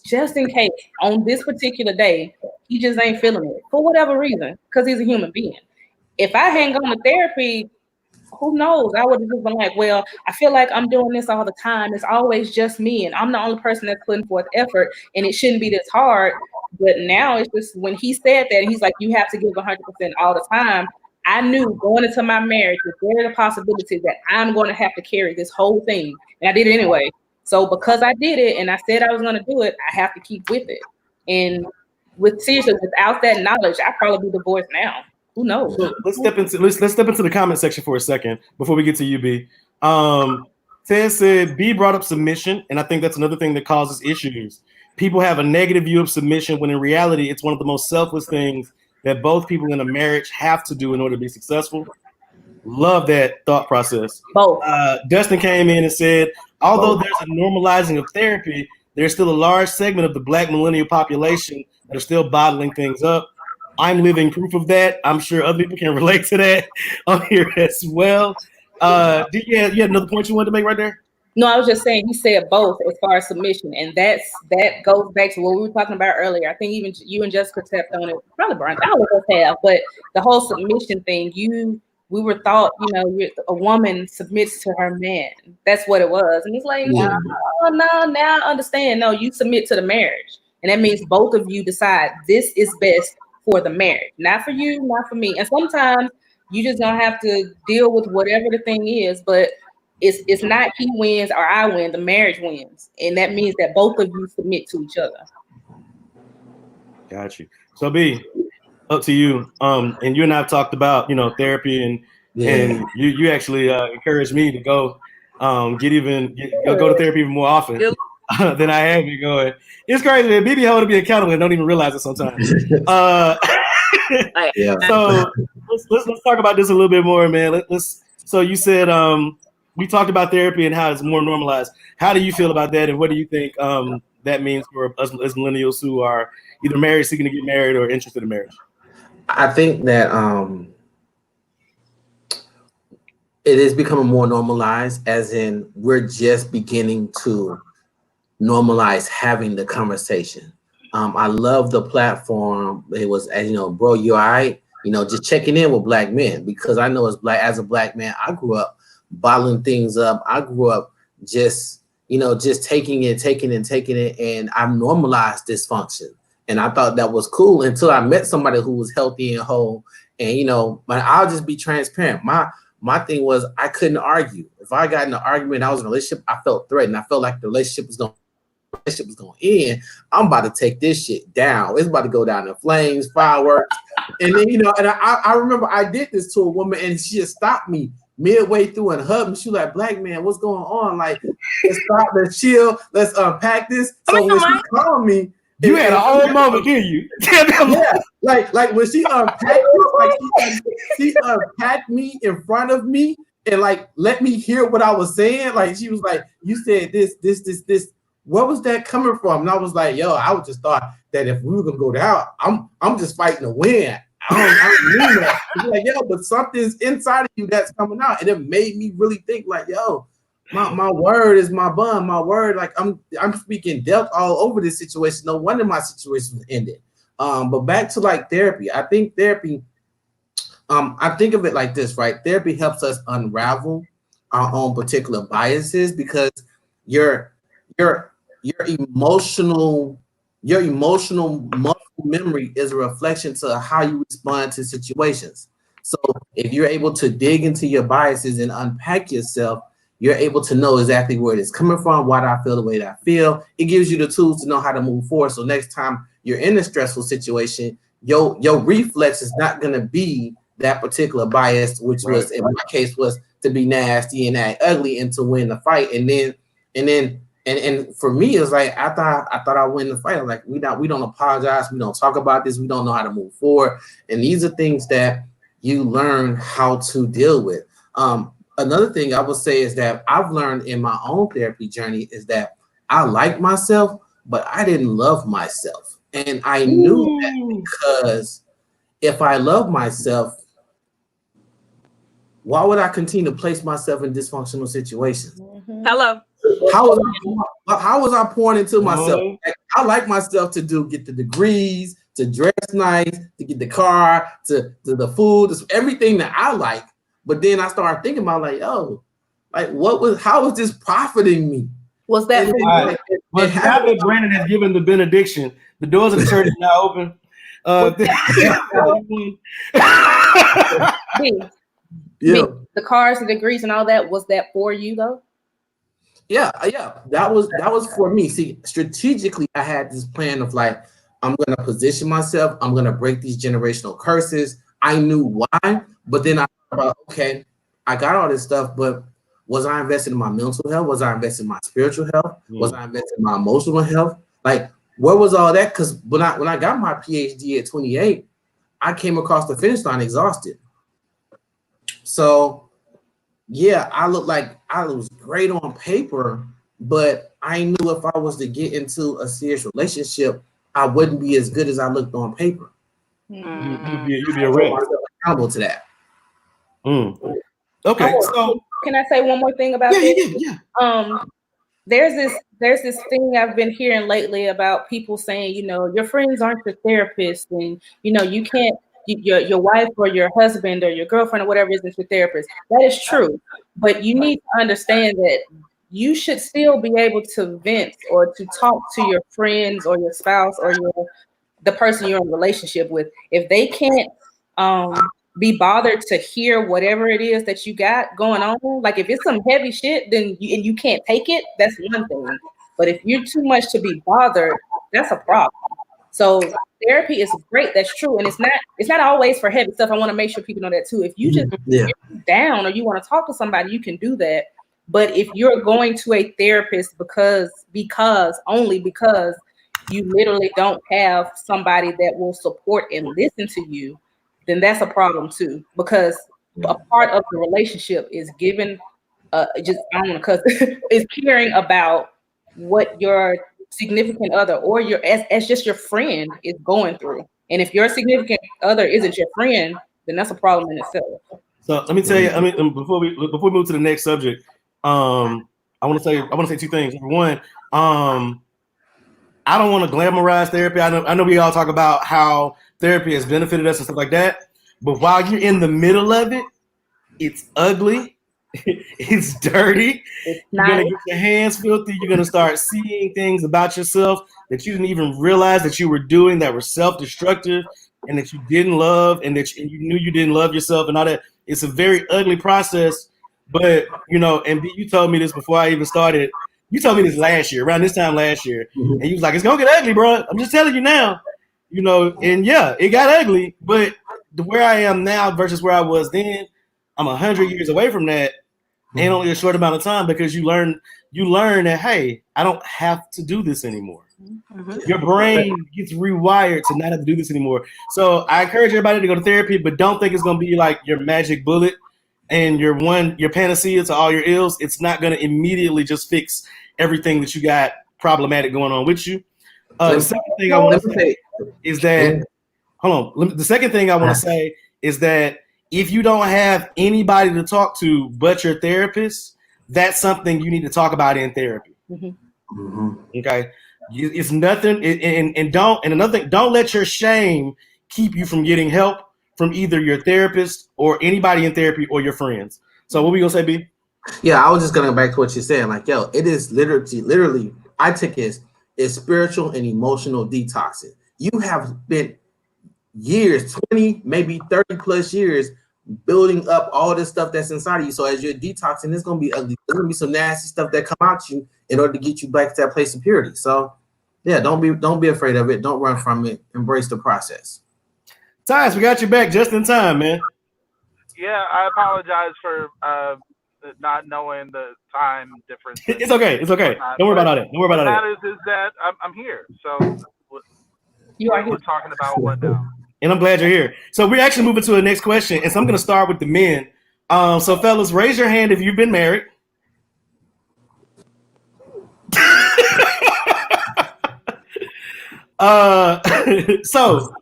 on this particular day, he just ain't feeling it for whatever reason, because he's a human being. If I hang on to therapy, who knows? I would have just been like, well, I feel like I'm doing this all the time. It's always just me, and I'm the only person that's putting forth effort, and it shouldn't be this hard. But now it's just, when he said that, and he's like, you have to give 100% all the time, I knew going into my marriage that there is a possibility that I'm going to have to carry this whole thing. And I did it anyway. So because I did it and I said I was going to do it, I have to keep with it. And seriously, without that knowledge, I'd probably be divorced now. Who knows? So let's step into the comment section for a second before we get to you, B. Ted said B brought up submission, and I think that's another thing that causes issues. People have a negative view of submission when in reality it's one of the most selfless things that both people in a marriage have to do in order to be successful. Love that thought process. Both. Dustin came in and said, although there's a normalizing of therapy, there's still a large segment of the Black millennial population that are still bottling things up. I'm living proof of that. I'm sure other people can relate to that on here as well. You had another point you wanted to make right there? No, I was just saying he said both as far as submission, and that goes back to what we were talking about earlier. I think even you and Jessica tapped on it. Probably Brian, all of us have, but the whole submission thing, we were taught, you know, a woman submits to her man. That's what it was, and he's like, no, now I understand. No, you submit to the marriage, and that means both of you decide this is best for the marriage, not for you, not for me. And sometimes you just don't have to deal with whatever the thing is, but it's not he wins or I win, the marriage wins. And that means that both of you submit to each other. Got you. So B, up to you. And you and I have talked about, you know, therapy and you actually encouraged me to go go to therapy even more often than I have been going. It's crazy, man. BB holding me accountable and don't even realize it sometimes. So let's talk about this a little bit more, man. So you said we talked about therapy and how it's more normalized. How do you feel about that, and what do you think that means for us as millennials who are either married, seeking to get married, or interested in marriage? I think that it is becoming more normalized, as in we're just beginning to normalize having the conversation. I love the platform. It was, as you know, bro, you all right? You know, just checking in with Black men, because I know as a Black man, I grew up bottling things up. I grew up just taking it, and I've normalized dysfunction. And I thought that was cool until I met somebody who was healthy and whole. And, you know, but I'll just be transparent. My thing was, I couldn't argue. If I got in an argument, I was in a relationship, I felt threatened. I felt like the relationship was going to end. I'm about to take this shit down. It's about to go down in flames, fireworks. And then, you know, and I remember I did this to a woman, and she just stopped me midway through and hugged me. She was like, Black man, what's going on? Like, let's stop, let's chill, let's unpack this. So when she called me, You had a whole moment, didn't you? Yeah, like when she unpacked it, she unpacked me in front of me and like let me hear what I was saying. Like she was like, "You said this. Where was that coming from?" And I was like, "Yo, I just thought that if we were gonna go down, I'm just fighting to win. I don't mean that." She's like, "Yo, but something's inside of you that's coming out," and it made me really think like, "Yo." My word is my bond. My word, like I'm speaking depth all over this situation. No wonder my situation was ended. But back to like therapy. I think therapy. I think of it like this, right? Therapy helps us unravel our own particular biases because your emotional muscle memory is a reflection to how you respond to situations. So if you're able to dig into your biases and unpack yourself, you're able to know exactly where it is coming from, why do I feel the way that I feel. It gives you the tools to know how to move forward. So next time you're in a stressful situation, your reflex is not going to be that particular bias, which was in my case was to be nasty and act ugly and to win the fight. And for me, it's like I thought I win the fight. I'm like, we don't apologize, we don't talk about this, we don't know how to move forward. And these are things that you learn how to deal with. Another thing I would say is that I've learned in my own therapy journey is that I like myself, but I didn't love myself. And I knew that because if I love myself, why would I continue to place myself in dysfunctional situations? Hello. How was I pouring into myself? Like, I like myself to get the degrees, to dress nice, to get the car, to the food, everything that I like. But then I started thinking about like, how was this profiting me? Was that for you? But now that Brandon has given the benediction, the doors of the church are now open. The cars, the degrees, and all that, was that for you though? Yeah, that was for me. See, strategically, I had this plan of like, I'm gonna position myself, I'm gonna break these generational curses. I knew why, but then I thought about, okay, I got all this stuff, but was I invested in my mental health? Was I invested in my spiritual health? Was I invested in my emotional health? Like, where was all that? Because when I got my PhD at 28, I came across the finish line exhausted. So yeah, I looked like I was great on paper, but I knew if I was to get into a serious relationship, I wouldn't be as good as I looked on paper. You'd be a wreck. Accountable to that. Okay, so can I say one more thing about this? Yeah. There's this thing I've been hearing lately about people saying, your friends aren't your therapist, and you can't. Your wife or your husband or your girlfriend or whatever isn't your therapist. That is true, but you need to understand that you should still be able to vent or to talk to your friends or your spouse or the person you're in a relationship with. If they can't be bothered to hear whatever it is that you got going on, like if it's some heavy shit, then you can't take it, that's one thing. But if you're too much to be bothered, that's a problem. So therapy is great, that's true, and it's not always for heavy stuff. I want to make sure people know that too. If you just you're down or you want to talk to somebody, you can do that. But if you're going to a therapist because only because you literally don't have somebody that will support and listen to you, then that's a problem too. Because a part of the relationship is giving, is caring about what your significant other or as just your friend is going through. And if your significant other isn't your friend, then that's a problem in itself. So let me tell you, before we move to the next subject, I want to say two things. Number one, I don't want to glamorize therapy. I know we all talk about how therapy has benefited us and stuff like that. But while you're in the middle of it, it's ugly. It's dirty. You're gonna get your hands filthy. You're gonna start seeing things about yourself that you didn't even realize that you were doing, that were self-destructive, and that you didn't love, and you knew you didn't love yourself, and all that. It's a very ugly process. But and B, you told me this before I even started. You told me this last year, around this time last year, and you was like, "It's gonna get ugly, bro. I'm just telling you now." And yeah, it got ugly. But where I am now versus where I was then, I'm 100 years away from that. And only a short amount of time, because you learn that, hey, I don't have to do this anymore. Your brain gets rewired to not have to do this anymore. So I encourage everybody to go to therapy, but don't think it's going to be like your magic bullet and your panacea to all your ills. It's not going to immediately just fix everything that you got problematic going on with you. The second thing I want to say is that, hold on. The second thing I want to say is that if you don't have anybody to talk to but your therapist, that's something you need to talk about in therapy. Okay. It's nothing, and don't let your shame keep you from getting help from either your therapist or anybody in therapy or your friends. So what we gonna say, B? Yeah, I was just gonna go back to what you're saying. Like, yo, it is literally, I take it as spiritual and emotional detoxing. You have spent years, 20, maybe 30 plus years building up all this stuff that's inside of you. So as you're detoxing, it's gonna be ugly. There's gonna be some nasty stuff that come out you in order to get you back to that place of purity. So yeah, don't be afraid of it. Don't run from it. Embrace the process. Tyus, we got you back just in time, man. Yeah, I apologize for not knowing the time difference. It's okay. Don't worry about all that. What matters is that I'm here. So we're talking about what now? And I'm glad you're here. So we're actually moving to the next question. And so I'm going to start with the men. So fellas, raise your hand if you've been married. So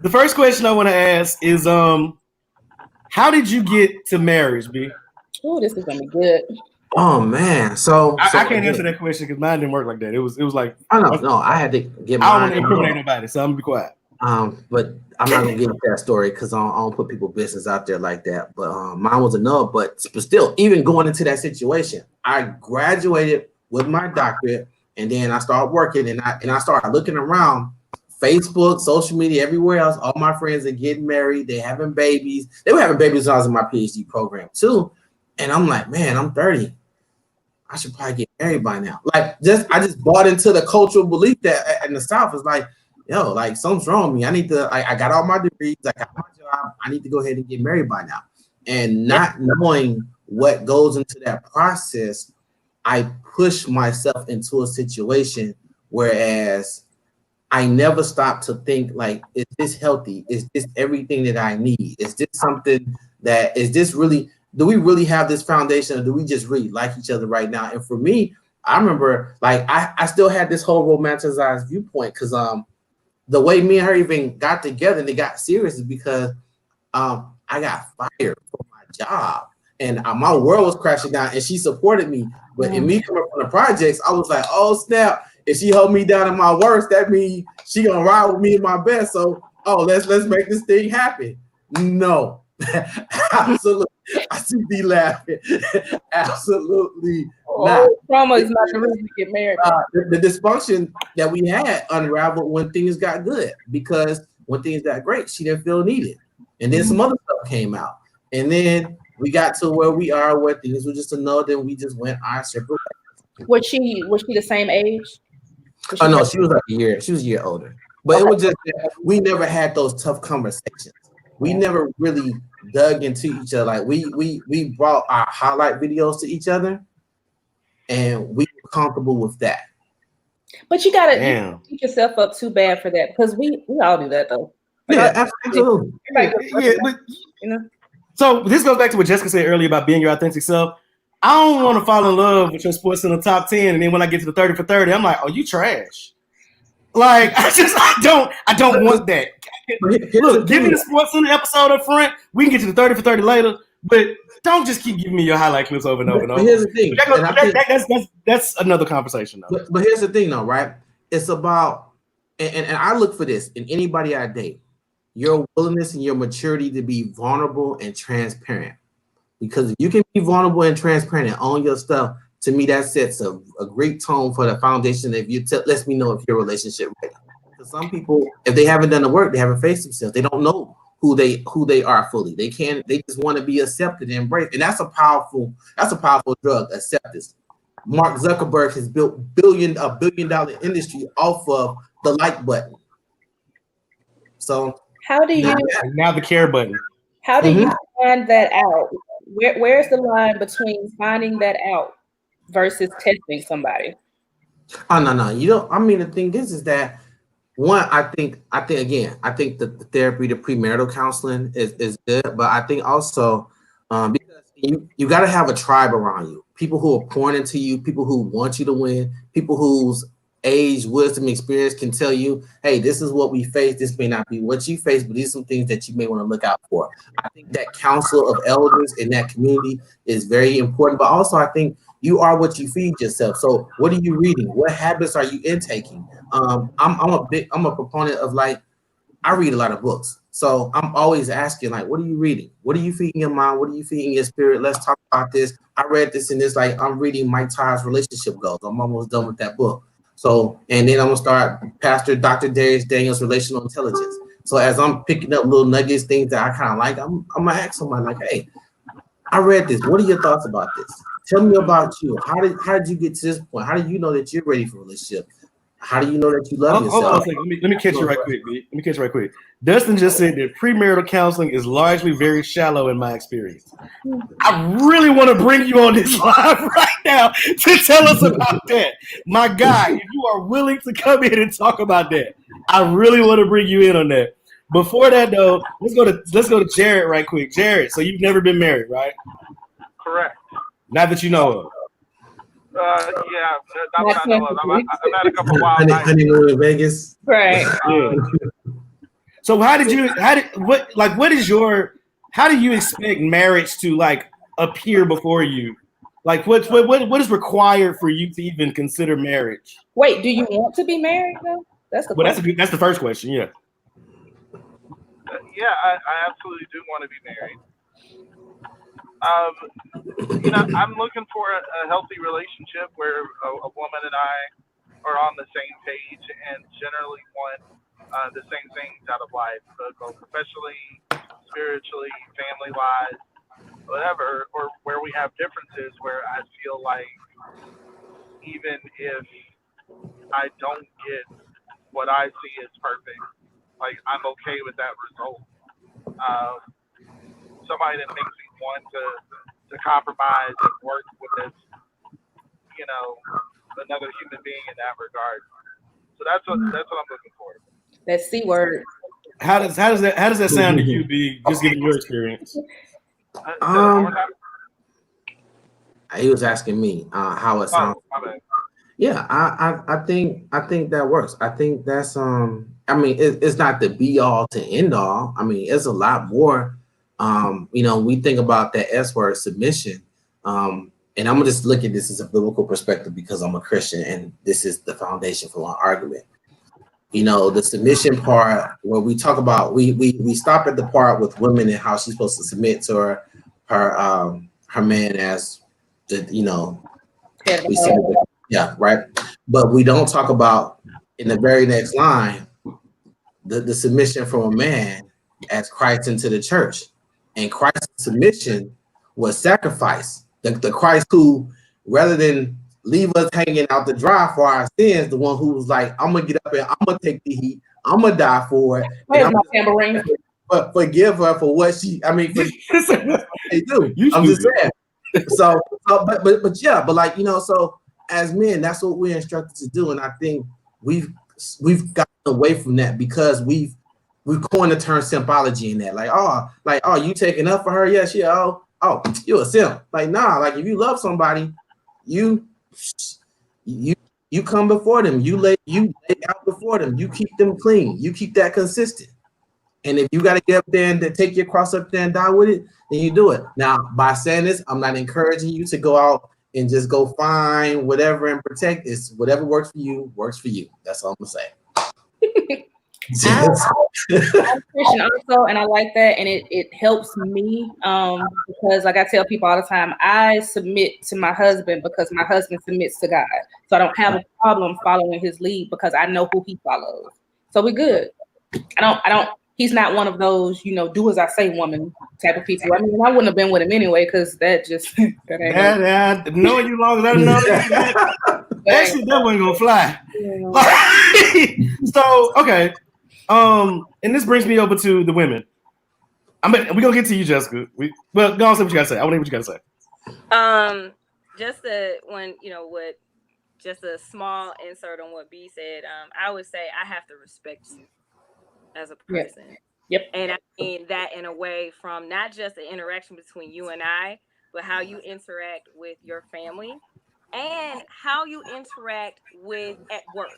the first question I want to ask is, how did you get to marriage, B? Oh, this is going to be good. Oh man, so I can't answer that question because mine didn't work like that. It was like, I had to get mine. I don't want to incriminate nobody, so I'm gonna be quiet. But I'm not gonna get into that story because I don't put people's business out there like that. But mine was a no. But still, even going into that situation, I graduated with my doctorate, and then I started working, and I started looking around, Facebook, social media, everywhere else. All my friends are getting married. They having babies. They were having babies when I was in my PhD program too. And I'm like, man, I'm 30. I should probably get married by now. I just bought into the cultural belief that in the South is like, yo, like something's wrong with me. I need to, I got all my degrees, I got my job. I need to go ahead and get married by now. And not knowing what goes into that process, I push myself into a situation, whereas I never stopped to think like, is this healthy? Is this everything that I need? Is this something that, is this really, do we really have this foundation, or do we just really like each other right now? And for me, I remember like I still had this whole romanticized viewpoint because the way me and her even got together and they got serious is because I got fired from my job and my world was crashing down and she supported me. But in me coming from the projects, I was like, oh snap! If she held me down in my worst, that means she gonna ride with me in my best. So let's make this thing happen. No, absolutely. I see me laughing. Absolutely not. Trauma is not the reason to get married. The dysfunction that we had unraveled when things got good, because when things got great, she didn't feel needed. And then some other stuff came out. And then we got to where we are, where things were just a no, then we just went our separate ways. Was she the same age? Oh no, she was like a year older. But it was just we never had those tough conversations. We never really dug into each other. Like we brought our highlight videos to each other, and we were comfortable with that. But you gotta beat yourself up too bad for that, because we all do that though. Yeah, absolutely. Yeah, but you know. So this goes back to what Jessica said earlier about being your authentic self. I don't want to fall in love with your sports in the top 10, and then when I get to the 30 for 30, I'm like, oh, you trash. Like I don't want that. Look, give me the Sports Center episode up front. We can get to the 30 for 30 later, but don't just keep giving me your highlight clips over and over and over. But here's the thing. That's another conversation, though. But here's the thing, though, right? It's about, and I look for this in anybody I date, your willingness and your maturity to be vulnerable and transparent. Because if you can be vulnerable and transparent and own your stuff, to me, that sets a great tone for the foundation. If you lets me know if your relationship ready. Because some people, if they haven't done the work, they haven't faced themselves. They don't know who they are fully. They just want to be accepted and embraced. And that's a powerful drug, acceptance. Mark Zuckerberg has built a $1 billion industry off of the like button. So how do you now the care button? How do you find that out? Where's the line between finding that out versus testing somebody? Oh no, you don't. I mean, the thing is that one, I think that the therapy, the premarital counseling is good, but I think also because you got to have a tribe around you, people who are pouring into you, people who want you to win, people whose age, wisdom, experience can tell you, hey, this is what we face. This may not be what you face, but these are some things that you may want to look out for. I think that council of elders in that community is very important, but also I think you are what you feed yourself. So what are you reading? What habits are you intaking? I'm a proponent of like I read a lot of books. So I'm always asking, like, what are you reading? What are you feeding your mind? What are you feeding your spirit? Let's talk about this. I read this and this, like I'm reading Mike Ty's relationship goals. I'm almost done with that book. So, and then I'm gonna start Pastor Dr. Darius Daniels Relational Intelligence. So as I'm picking up little nuggets, things that I kind of like, I'm gonna ask somebody like, hey, I read this. What are your thoughts about this? Tell me about you. How did you get to this point? How do you know that you're ready for a relationship? How do you know that you love yourself? Hold on a second. Let me catch you right quick, B. Let me catch you right quick. Dustin just said that premarital counseling is largely very shallow in my experience. I really want to bring you on this live right now to tell us about that. My guy, if you are willing to come in and talk about that, I really want to bring you in on that. Before that, though, let's go to Jared right quick. Jared, so you've never been married, right? Correct. Not that you know of. Yeah, not that I know of. I've had a couple of wild nights. Honeymoon in Vegas. Right. Yeah. So how do you expect marriage to like appear before you? Like what is required for you to even consider marriage? Wait, do you want to be married though? That's the question. That's the first question, yeah. Yeah, I absolutely do want to be married. I'm looking for a healthy relationship where a woman and I are on the same page and generally want the same things out of life, both professionally, spiritually, family-wise, whatever, or where we have differences where I feel like even if I don't get what I see as perfect, like I'm okay with that result. Somebody that makes me want to compromise and work with, another human being in that regard. So that's what I'm looking for. That C word. How does that sound to you, B? Just given your experience. He was asking me how it sounds. Yeah, I think that works. I think that's I mean it's not the be all to end all. I mean it's a lot more. We think about that S word, submission. And I'm gonna just look at this as a biblical perspective because I'm a Christian and this is the foundation for my argument. The submission part where we talk about we stop at the part with women and how she's supposed to submit to her man as we say yeah, right. But we don't talk about in the very next line the submission from a man as Christ into the church. And Christ's submission was sacrifice. The Christ who, rather than leave us hanging out to dry for our sins, the one who was like, I'm gonna get up and I'm gonna take the heat, I'm gonna die for it. Where's my tambourine? But forgive her for what they do. I'm just saying. But like so as men, that's what we're instructed to do, and I think we've gotten away from that because we've coined the term simpology in that. Like you taking up for her? Yes, yeah. Oh, you a simp? Like nah. Like if you love somebody, you come before them. You lay out before them. You keep them clean. You keep that consistent. And if you got to get up there and take your cross up there and die with it, then you do it. Now, by saying this, I'm not encouraging you to go out and just go find whatever and protect. It's whatever works for you, works for you. That's all I'm gonna say. I'm Christian also, and I like that, and it helps me because, like I tell people all the time, I submit to my husband because my husband submits to God. So I don't have a problem following his lead because I know who he follows. So we're good. I don't. He's not one of those, do as I say woman type of people. I mean, I wouldn't have been with him anyway because that just that ain't knowing you long as I know that shit that wasn't gonna fly. Yeah. So okay. And this brings me over to the women. We're gonna get to you, Jessica. Go on, say what you gotta say. I want to hear what you gotta say. Just that when what just a small insert on what B said. I would say I have to respect you as a person. Yep. And I mean that in a way from not just the interaction between you and I, but how you interact with your family and how you interact with at work.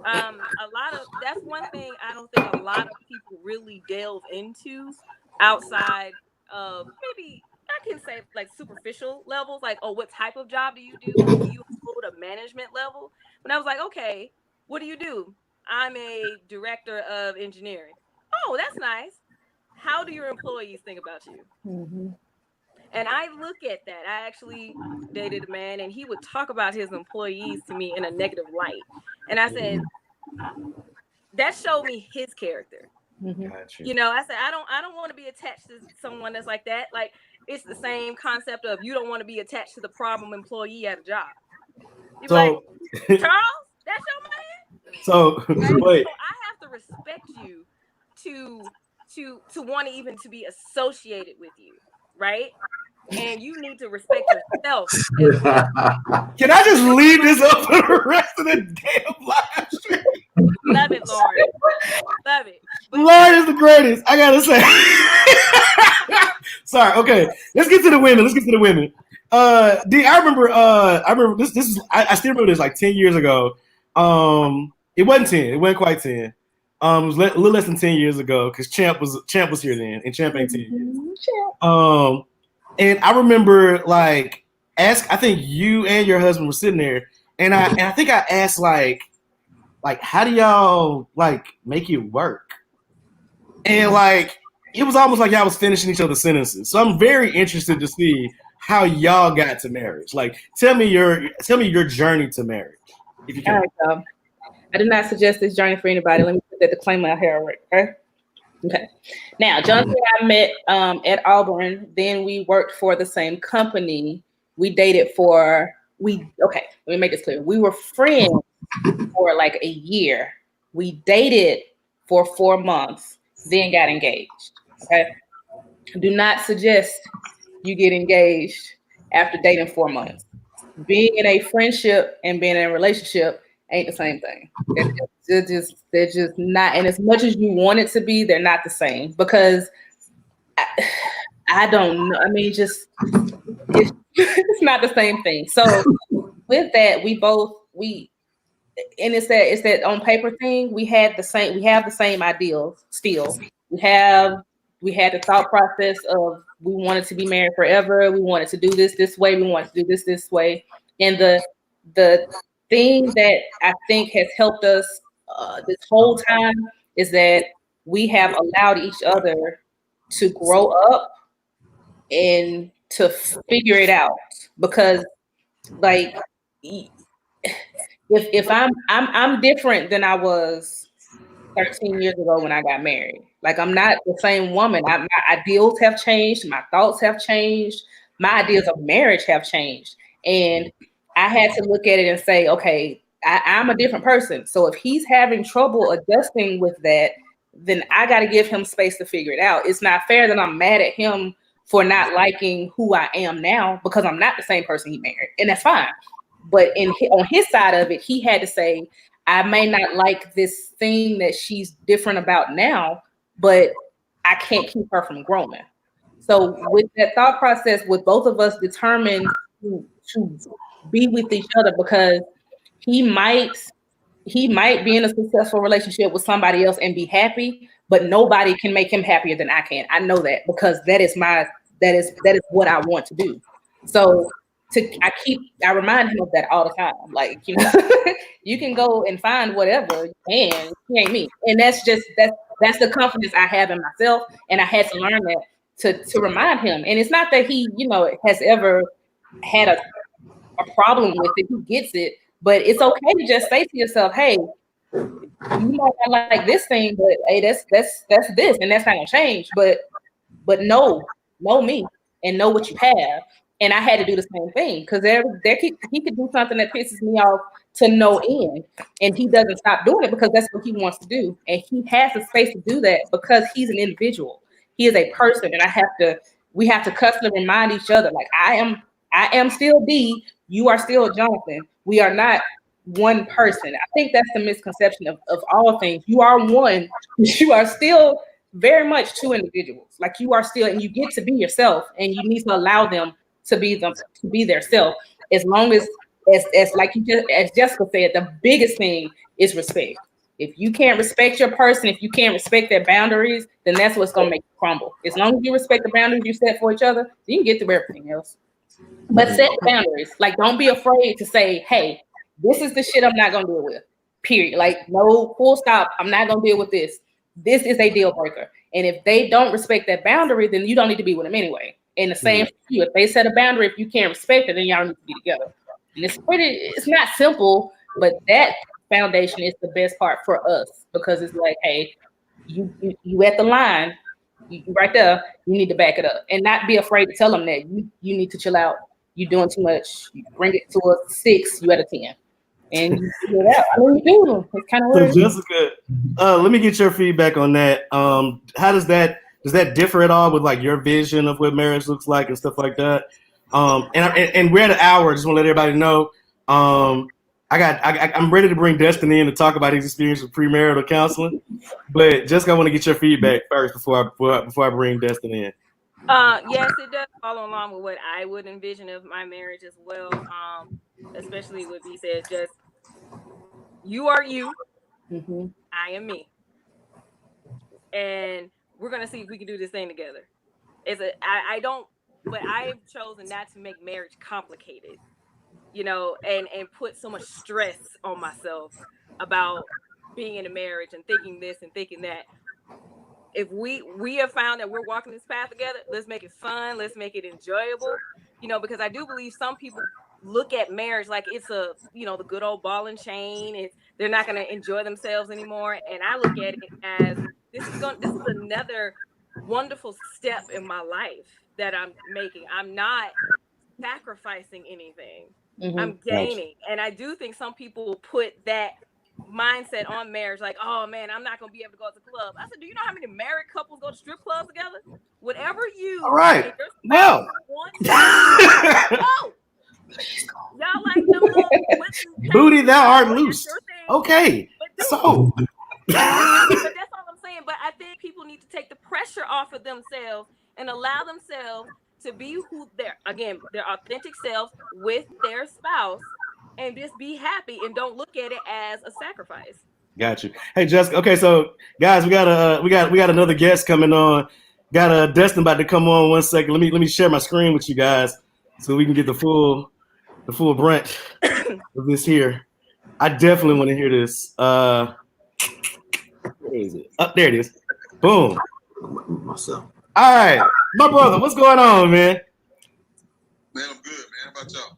That's one thing I don't think a lot of people really delve into outside of maybe I can say like superficial levels, like, oh, what type of job do you do, or do you hold a management level? But I was like, okay, what do you do? I'm a director of engineering. Oh, that's nice. How do your employees think about you? Mm-hmm. And I look at that. I actually dated a man, and he would talk about his employees to me in a negative light. And I said, that showed me his character. Mm-hmm. You know, I said, I don't want to be attached to someone that's like that. Like, it's the same concept of you don't want to be attached to the problem employee at a job. You're like, Charles, that's your man. So wait. So I have to respect you to want to even to be associated with you, right? And you need to respect yourself as well. Can I just leave this up for the rest of the damn live stream? Love it, Lauren. Love it. Lauren is the greatest. I gotta say. Sorry. Okay. Let's get to the women. D, I remember this is I still remember this like 10 years ago. It wasn't 10. It wasn't quite 10. It was a little less than 10 years ago because Champ was here then, and Champ ain't 10 years. And I remember like I think you and your husband were sitting there, and I think I asked like how do y'all like make it work? And like it was almost like y'all was finishing each other's sentences. So I'm very interested to see how y'all got to marriage. Like tell me your journey to marriage, if you can. All right, I do not suggest this journey for anybody. Let me put that disclaimer out here, okay? Okay. Now, Jonathan and I met at Auburn. Then we worked for the same company. We dated okay, let me make this clear. We were friends for like a year. We dated for 4 months, then got engaged. Okay. Do not suggest you get engaged after dating 4 months. Being in a friendship and being in a relationship ain't the same thing. They're just not. And as much as you want it to be, they're not the same because I don't know. I mean, it's not the same thing. So with that, and it's that on paper thing. We have the same ideals still. We had the thought process of we wanted to be married forever. We wanted to do this way. We wanted to do this way. And the thing that I think has helped us this whole time is that we have allowed each other to grow up and to figure it out. Because, like, if I'm different than I was 13 years ago when I got married. Like, I'm not the same woman. My ideals have changed. My thoughts have changed. My ideas of marriage have changed. And I had to look at it and say, okay, I'm a different person. So if he's having trouble adjusting with that, then I got to give him space to figure it out. It's not fair that I'm mad at him for not liking who I am now because I'm not the same person he married. And that's fine. But on his side of it, he had to say, I may not like this thing that she's different about now, but I can't keep her from growing. So with that thought process, with both of us determined to be with each other, because he might be in a successful relationship with somebody else and be happy, but nobody can make him happier than I can. I know that because that is what I want to do. So I remind him of that all the time. Like, you know, you can go and find whatever you can. He ain't me. And that's the confidence I have in myself. And I had to learn that to remind him. And it's not that he, you know, has ever had a problem with it. He gets it. But it's okay to just say to yourself, hey, you might not like this thing, but hey, that's this, and that's not gonna change. But know me and know what you have. And I had to do the same thing because he could do something that pisses me off to no end, and he doesn't stop doing it because that's what he wants to do, and he has the space to do that because he's an individual. He is a person, and we have to constantly remind each other, like I am still D, You are still Jonathan. We are not one person. I think that's the misconception of all things. You are one. You are still very much two individuals. Like you are still, and you get to be yourself, and you need to allow them to be their self. As long as like as Jessica said, the biggest thing is respect. If you can't respect your person, if you can't respect their boundaries, then that's what's gonna make you crumble. As long as you respect the boundaries you set for each other, you can get through everything else. But set boundaries. Like, don't be afraid to say, hey, this is the shit I'm not gonna deal with. Period. Like, no, full stop. I'm not gonna deal with this. This is a deal breaker. And if they don't respect that boundary, then you don't need to be with them anyway. And the same for you. If they set a boundary, if you can't respect it, then y'all need to be together. And it's not simple, but that foundation is the best part for us, because it's like, hey, you at the line, you right there, you need to back it up and not be afraid to tell them that you need to chill out. You're doing too much. You bring it to a 6, you at a 10. And you figure it out. I mean, you do. It's kind of weird. So Jessica, let me get your feedback on that. How does that differ at all with like your vision of what marriage looks like and stuff like that? And we're at an hour. I just want to let everybody know. I'm ready to bring Destiny in to talk about his experience with premarital counseling. But Jessica, I want to get your feedback first before I bring Destiny in. Yes, it does follow along with what I would envision of my marriage as well. Especially what B said, just you are you, I am me, and we're gonna see if we can do this thing together. But I've chosen not to make marriage complicated, and put so much stress on myself about being in a marriage and thinking this and thinking that. If we have found that we're walking this path together, let's make it fun, let's make it enjoyable, because I do believe some people look at marriage like it's the good old ball and chain. They're not going to enjoy themselves anymore. And I look at it as this is another wonderful step in my life that I'm making. I'm not sacrificing anything. I'm gaining. And I do think some people put that mindset on marriage, like, oh man, I'm not gonna be able to go to the club. I said, do you know how many married couples go to strip clubs together? Whatever you all right, no. Y'all like them little booty thou art loose. Okay, so but that's all I'm saying. But I think people need to take the pressure off of themselves and allow themselves to be who their authentic selves with their spouse, and just be happy and don't look at it as a sacrifice. Got you. Hey, Jessica. Okay, so guys, we got another guest coming on. Got Destin about to come on. 1 second. Let me share my screen with you guys so we can get the full brunt of this here. I definitely want to hear this. Where is it? Oh, there it is. Boom. Myself. All right, my brother, what's going on, man? Man, I'm good, man. How about y'all?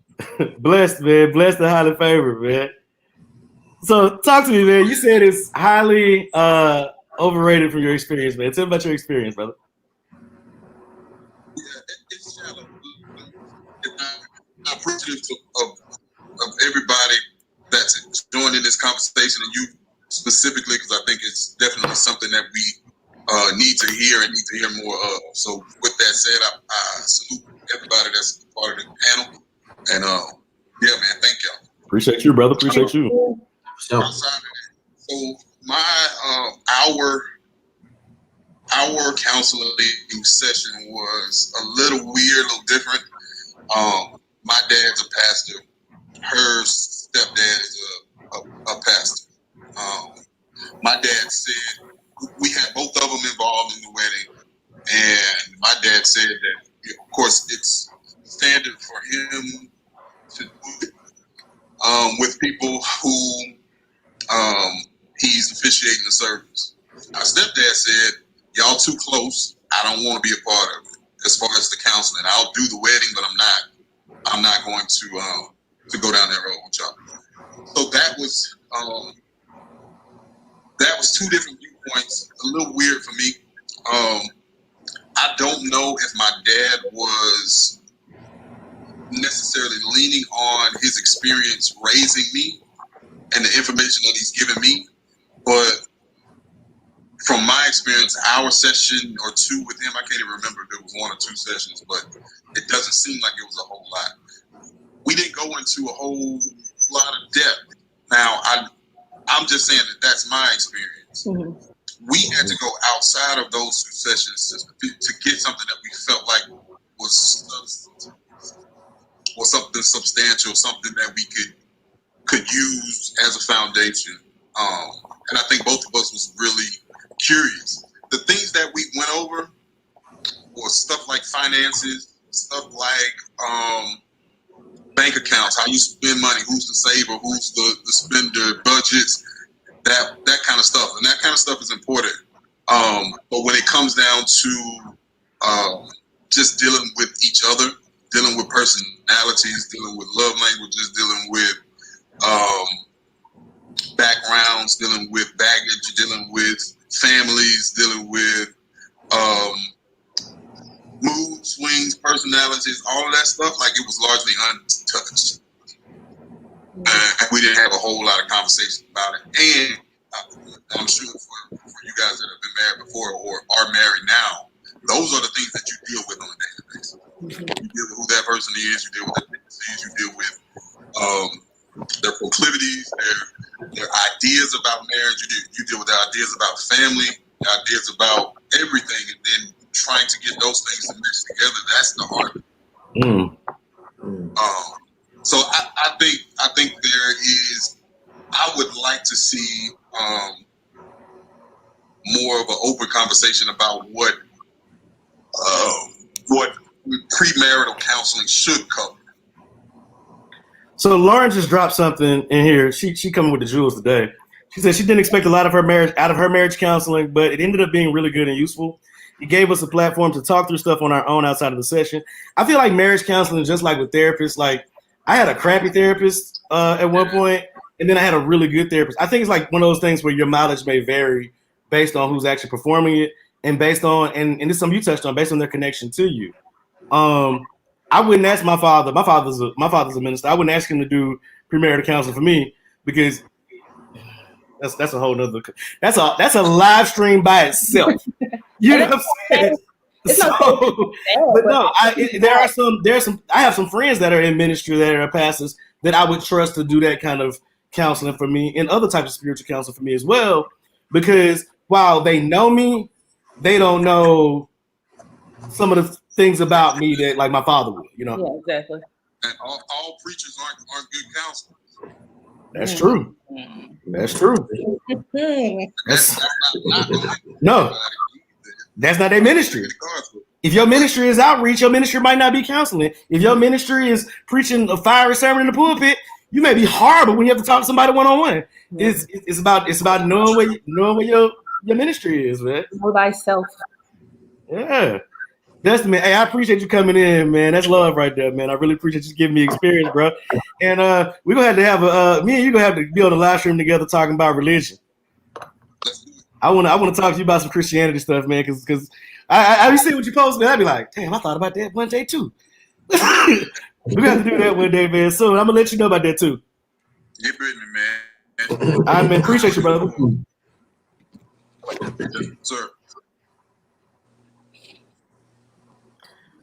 Blessed, man. Blessed and highly favored, man. So talk to me, man. You said it's highly overrated from your experience, man. Tell me about your experience, brother. Yeah, it's shallow. I'm appreciative of everybody that's joined in this conversation, and you specifically, because I think it's definitely something that we need to hear and need to hear more of. So with that said, I salute everybody that's part of the panel. And yeah, man, thank y'all. Appreciate you, brother. Appreciate you. So my our counseling session was a little weird, a little different. My dad's a pastor. Her stepdad is a pastor. My dad said we had both of them involved in the wedding, and my dad said that, of course, it's standard for him to do it with people who he's officiating the service. Our stepdad said, y'all too close. I don't want to be a part of it. As far as the counseling, I'll do the wedding, but I'm not going to go down that road with y'all. So that was two different viewpoints. A little weird for me. I don't know if my dad was necessarily leaning on his experience raising me and the information that he's given me, but from my experience, our session or two with him, I can't even remember if it was 1 or 2 sessions, but it doesn't seem like it was a whole lot. we didn't go into a whole lot of depth. Now, I'm just saying that that's my experience. Mm-hmm. We had to go outside of those 2 sessions to get something that we felt like was something substantial, something that we could use as a foundation. And I think both of us was really curious. The things that we went over was stuff like finances, stuff like bank accounts, how you spend money, who's the saver, who's the spender, budgets, that kind of stuff. And that kind of stuff is important. But when it comes down to just dealing with each other, dealing with personalities, dealing with love languages, dealing with backgrounds, dealing with baggage, dealing with families, dealing with mood swings, personalities, all of that stuff, like it was largely untouched. And we didn't have a whole lot of conversation about it. And I'm sure for you guys that have been married before or are married now, those are the things that you deal with on a daily basis. You deal with who that person is, you deal with their tendencies, you deal with their proclivities, their ideas about marriage, you deal with their ideas about family, their ideas about everything, and then trying to get those things to mix together, that's the art. So I think there is, I would like to see more of an open conversation about what premarital counseling should cover. So Lauren just dropped something in here. She coming with the jewels today. She said she didn't expect a lot of her marriage out of her marriage counseling, but it ended up being really good and useful. It gave us a platform to talk through stuff on our own outside of the session. I feel like marriage counseling is just like with therapists. Like I had a crappy therapist at one point, and then I had a really good therapist. I think it's like one of those things where your mileage may vary based on who's actually performing it and based on, and this is something you touched on, based on their connection to you. I wouldn't ask my father. My father's a minister. I wouldn't ask him to do premarital counseling for me because that's a whole nother. That's a live stream by itself. You know what I'm saying? But no, I have some friends that are in ministry that are pastors that I would trust to do that kind of counseling for me and other types of spiritual counseling for me as well. Because while they know me, they don't know some of the things about me that like my father would, you know. Yeah, exactly. And all preachers aren't good counselors. That's true. That's true. No, that's not their ministry. If your ministry is outreach, your ministry might not be counseling. If your ministry is preaching a fiery sermon in the pulpit, you may be horrible when you have to talk to somebody one-on-one. Yeah. It's about knowing what your ministry is, man. Know thyself. Yeah. That's man. Hey, I appreciate you coming in, man. That's love right there, man. I really appreciate you giving me experience, bro. And we're gonna have to have me and you gonna have to be on the live stream together talking about religion. I wanna talk to you about some Christianity stuff, man, because I see what you post, man. I'd be like, damn, I thought about that one day too. We're gonna have to do that one day, man. Soon. I'm gonna let you know about that too. Get with me, man. I man, appreciate you, brother. Sir.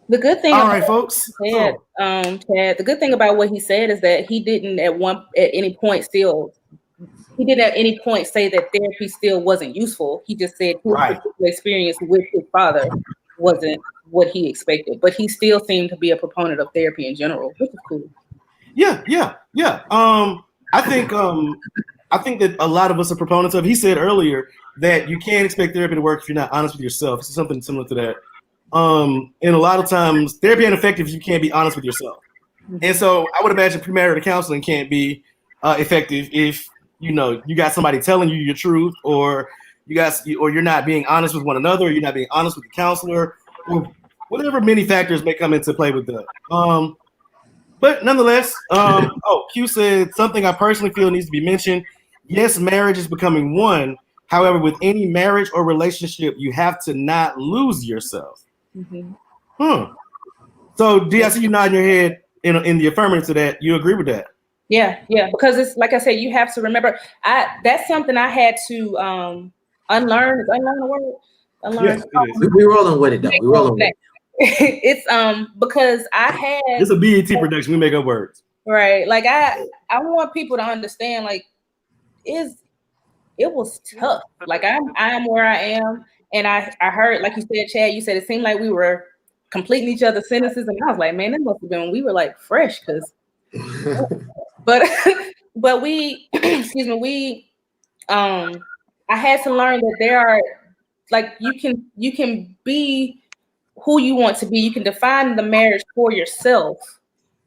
The good thing, all right, folks. Chad, the good thing about what he said is that he didn't at any point say that therapy still wasn't useful. He just said his experience with his father wasn't what he expected, but he still seemed to be a proponent of therapy in general, which is cool. Yeah. I think that a lot of us are proponents of. He said earlier that you can't expect therapy to work if you're not honest with yourself. It's something similar to that. And a lot of times therapy ain't effective if you can't be honest with yourself. And so I would imagine premarital counseling can't be effective if you got somebody telling you your truth, or you're not being honest with one another, or you're not being honest with the counselor, or whatever many factors may come into play with that. But nonetheless, Q said something I personally feel needs to be mentioned. Yes, marriage is becoming one. However, with any marriage or relationship, you have to not lose yourself. Mm-hmm. So, D, I see you nodding your head in the affirmative to that. You agree with that? Yeah, because it's like I said, you have to remember. That's something I had to unlearn. Is unlearn the word? Unlearn. Yes, we're rolling with it, though. We're rolling with it. It's because I had. It's a BET production. We make up words. Right. Like I want people to understand, like, it was tough. Like I'm where I am. And I heard, like you said, Chad, you said it seemed like we were completing each other's sentences. And I was like, man, that must have been when we were like fresh, because but we excuse me, I had to learn that there are, like, you can be who you want to be. You can define the marriage for yourself,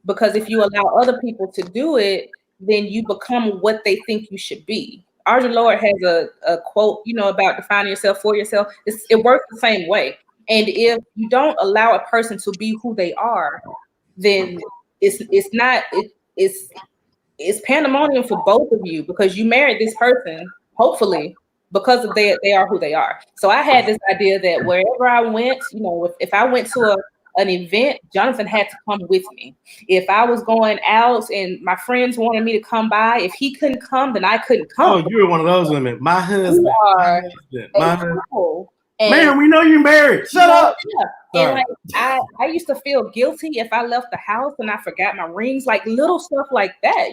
because if you allow other people to do it, then you become what they think you should be. Arjun Lord has a quote, about defining yourself for yourself. It works the same way. And if you don't allow a person to be who they are, then it's pandemonium for both of you, because you married this person, hopefully, because of they are who they are. So I had this idea that wherever I went, if I went to an event, Jonathan had to come with me. If I was going out and my friends wanted me to come by, if he couldn't come, then I couldn't come. Oh, you're one of those women. My husband. My husband. Man, we know you're married. Shut up. Yeah. And like I used to feel guilty if I left the house and I forgot my rings, like little stuff like that,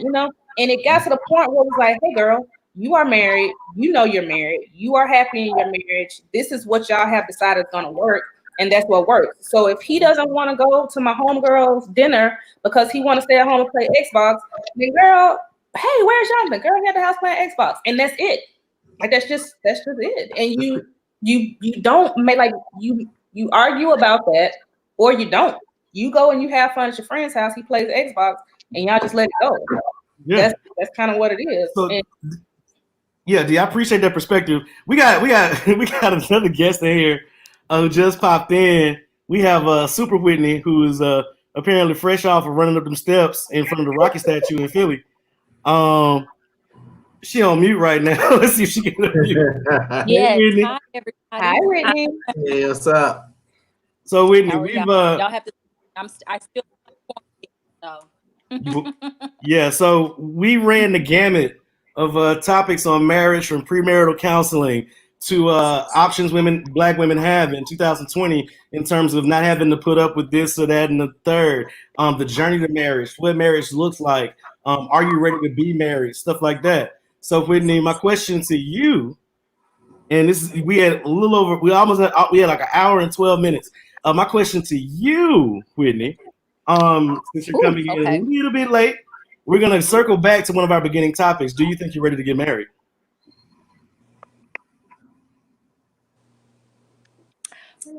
And it got to the point where it was like, hey girl, you are married, you're married, you are happy in your marriage. This is what y'all have decided is gonna work, and that's what works. So if he doesn't want to go to my homegirl's dinner because he want to stay at home and play Xbox, then girl, hey, where's Jonathan? Girl, he at the house playing Xbox, and that's it. Like that's just it. And you don't make, like, you argue about that, or you don't. You go and you have fun at your friend's house. He plays Xbox, and y'all just let it go. Yeah. That's kind of what it is. So, yeah, I appreciate that perspective. We got another guest in here who just popped in. We have Super Whitney, who is apparently fresh off of running up them steps in front of the Rocky statue in Philly. She on mute right now. Let's see if she can unmute. Yeah, hey, Whitney. hi everybody. Hi, Whitney. Hey, what's up? So Whitney, y'all have to. I still. So. Yeah, so we ran the gamut of topics on marriage, from premarital counseling to options Black women have in 2020 in terms of not having to put up with this or that and the third. The journey to marriage, what marriage looks like. Are you ready to be married? Stuff like that. So Whitney, my question to you, and we had like an hour and 12 minutes. My question to you, Whitney, since you're coming in a little bit late, we're gonna circle back to one of our beginning topics. Do you think you're ready to get married?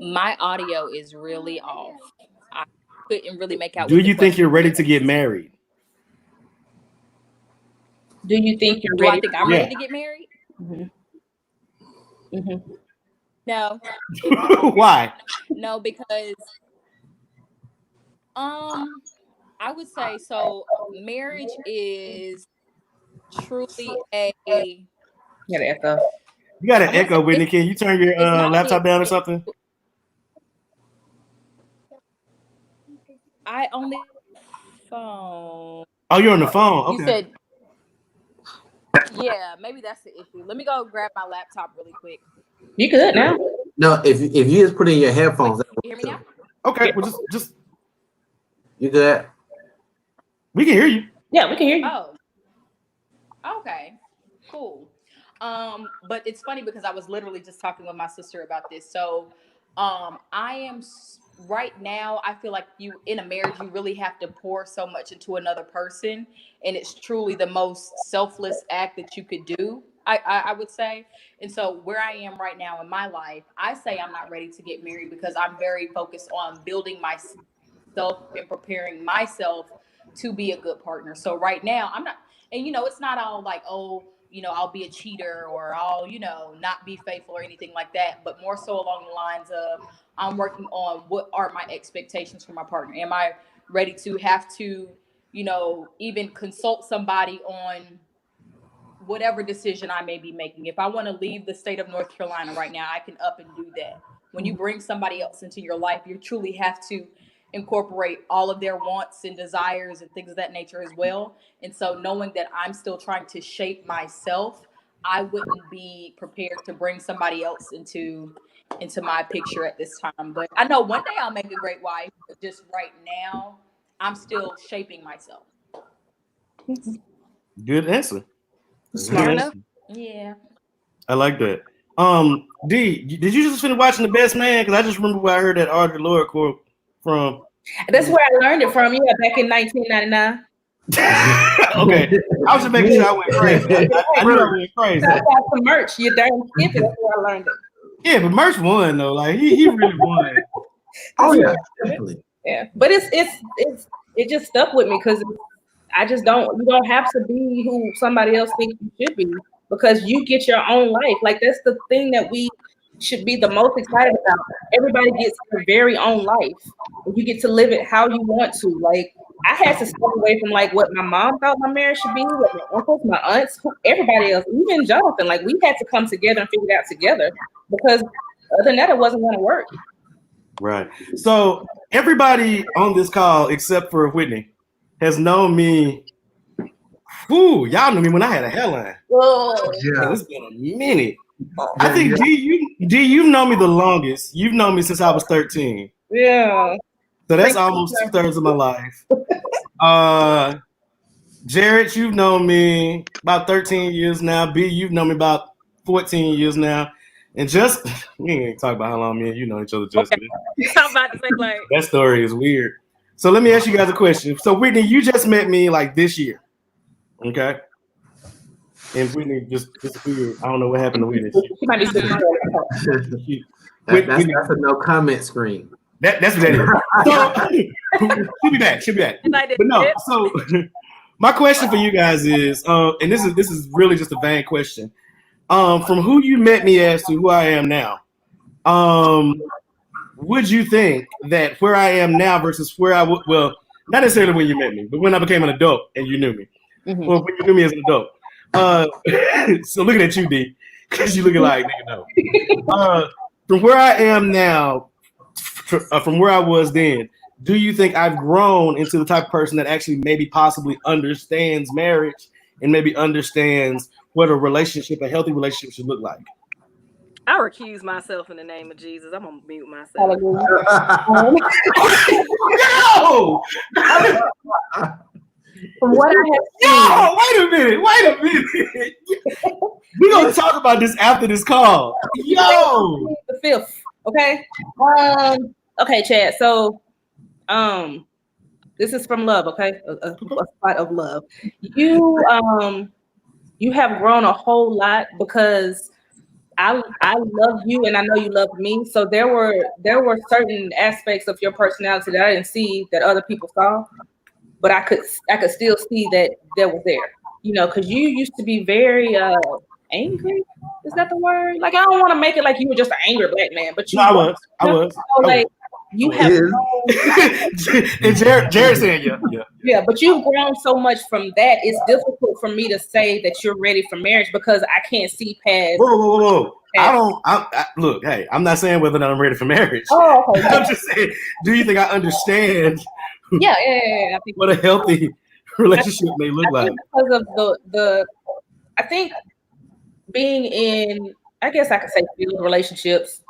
My audio is really off. I couldn't really make out. Do you think you're ready to get married? Do you think you're ready? I think I'm ready to get married? Mm-hmm. Mm-hmm. No. Why? No, because I would say so. Marriage is truly a. You got an echo. You got an echo, Whitney. Can you turn your laptop down or something? I only phone. Oh, you're on the phone. Okay. You said. Yeah, maybe that's the issue. Let me go grab my laptop really quick. You good now? No, if you just put in your headphones. Wait, you hear me now? Okay, well just you good? We can hear you. Yeah, we can hear you. Oh. Okay. Cool. But it's funny because I was literally just talking with my sister about this. So, I am right now. I feel like in a marriage, you really have to pour so much into another person, and it's truly the most selfless act that you could do. I would say. And so where I am right now in my life, I say I'm not ready to get married because I'm very focused on building myself and preparing myself to be a good partner. So right now I'm not, and it's not all like, oh, I'll be a cheater or I'll, not be faithful or anything like that, but more so along the lines of I'm working on what are my expectations for my partner. Am I ready to have to, even consult somebody on whatever decision I may be making? If I want to leave the state of North Carolina right now, I can up and do that. When you bring somebody else into your life, you truly have to incorporate all of their wants and desires and things of that nature as well. And so knowing that I'm still trying to shape myself, I wouldn't be prepared to bring somebody else into my picture at this time. But I know one day I'll make a great wife, but just right now, I'm still shaping myself. Good answer. Smart enough. Yeah. I like that. D, did you just finish watching The Best Man? Because I just remember where I heard that Audre Lorde quote from. That's where I learned it from. Yeah, back in 1999. Okay, I was just making sure I went crazy. I knew I went crazy. That's some merch. You darn skip it. That's where I learned it. Yeah, but Merch won though. Like he really won. Oh yeah, definitely. Yeah, but it just stuck with me because I just don't. You don't have to be who somebody else thinks you should be because you get your own life. Like that's the thing that we should be the most excited about. Everybody gets their very own life. You get to live it how you want to. Like I had to step away from like what my mom thought my marriage should be, what my uncles, my aunts, everybody else, even Jonathan. Like we had to come together and figure it out together because other than that, it wasn't going to work. Right. So everybody on this call except for Whitney has known me. Ooh, y'all knew me when I had a hairline. Oh, Yeah. It's been a minute. I think D, you've known me the longest. You've known me since I was 13. yeah. So that's almost 2/3 of my life. Jared, you've known me about 13 years now. B, you've known me about 14 years now. And just we ain't talk about how long me and you know each other, Jessica. Okay. I'm about to say like That story is weird. So let me ask you guys a question. So Whitney, you just met me like this year. Okay. And Whitney just disappeared. I don't know what happened to Whitney. She might be sitting That's a no comment screen. That's what that is. So she'll be back. But no, so my question for you guys is, and this is really just a vain question. From who you met me as to who I am now, would you think that where I am now versus where I would, well, not necessarily when you met me, but when I became an adult and you knew me, or when you knew me as an adult. So looking at you, D, because you looking like nigga no. From where I am now, from where I was then, do you think I've grown into the type of person that actually maybe possibly understands marriage and maybe understands what a healthy relationship should look like? I recuse myself in the name of Jesus. I'm gonna mute myself. No! From what I have seen. Yo, wait a minute. We're gonna talk about this after this call. Yo, the 5th. Okay. Okay, Chad. So, this is from love. Okay, a spot of love. You have grown a whole lot because I love you and I know you love me. So there were certain aspects of your personality that I didn't see that other people saw, but I could still see that was there. You know, because you used to be very angry. Is that the word? Like I don't want to make it like you were just an angry black man, but you. No, I was. Like you have and Jared saying yeah. Yeah, but you've grown so much from that. It's difficult for me to say that you're ready for marriage because I can't see past. Whoa. Look, hey, I'm not saying whether or not I'm ready for marriage. Oh, okay. I'm just saying, do you think I understand? Yeah. I think what a healthy relationship may look like. Because of I think being in, I guess I could say field relationships,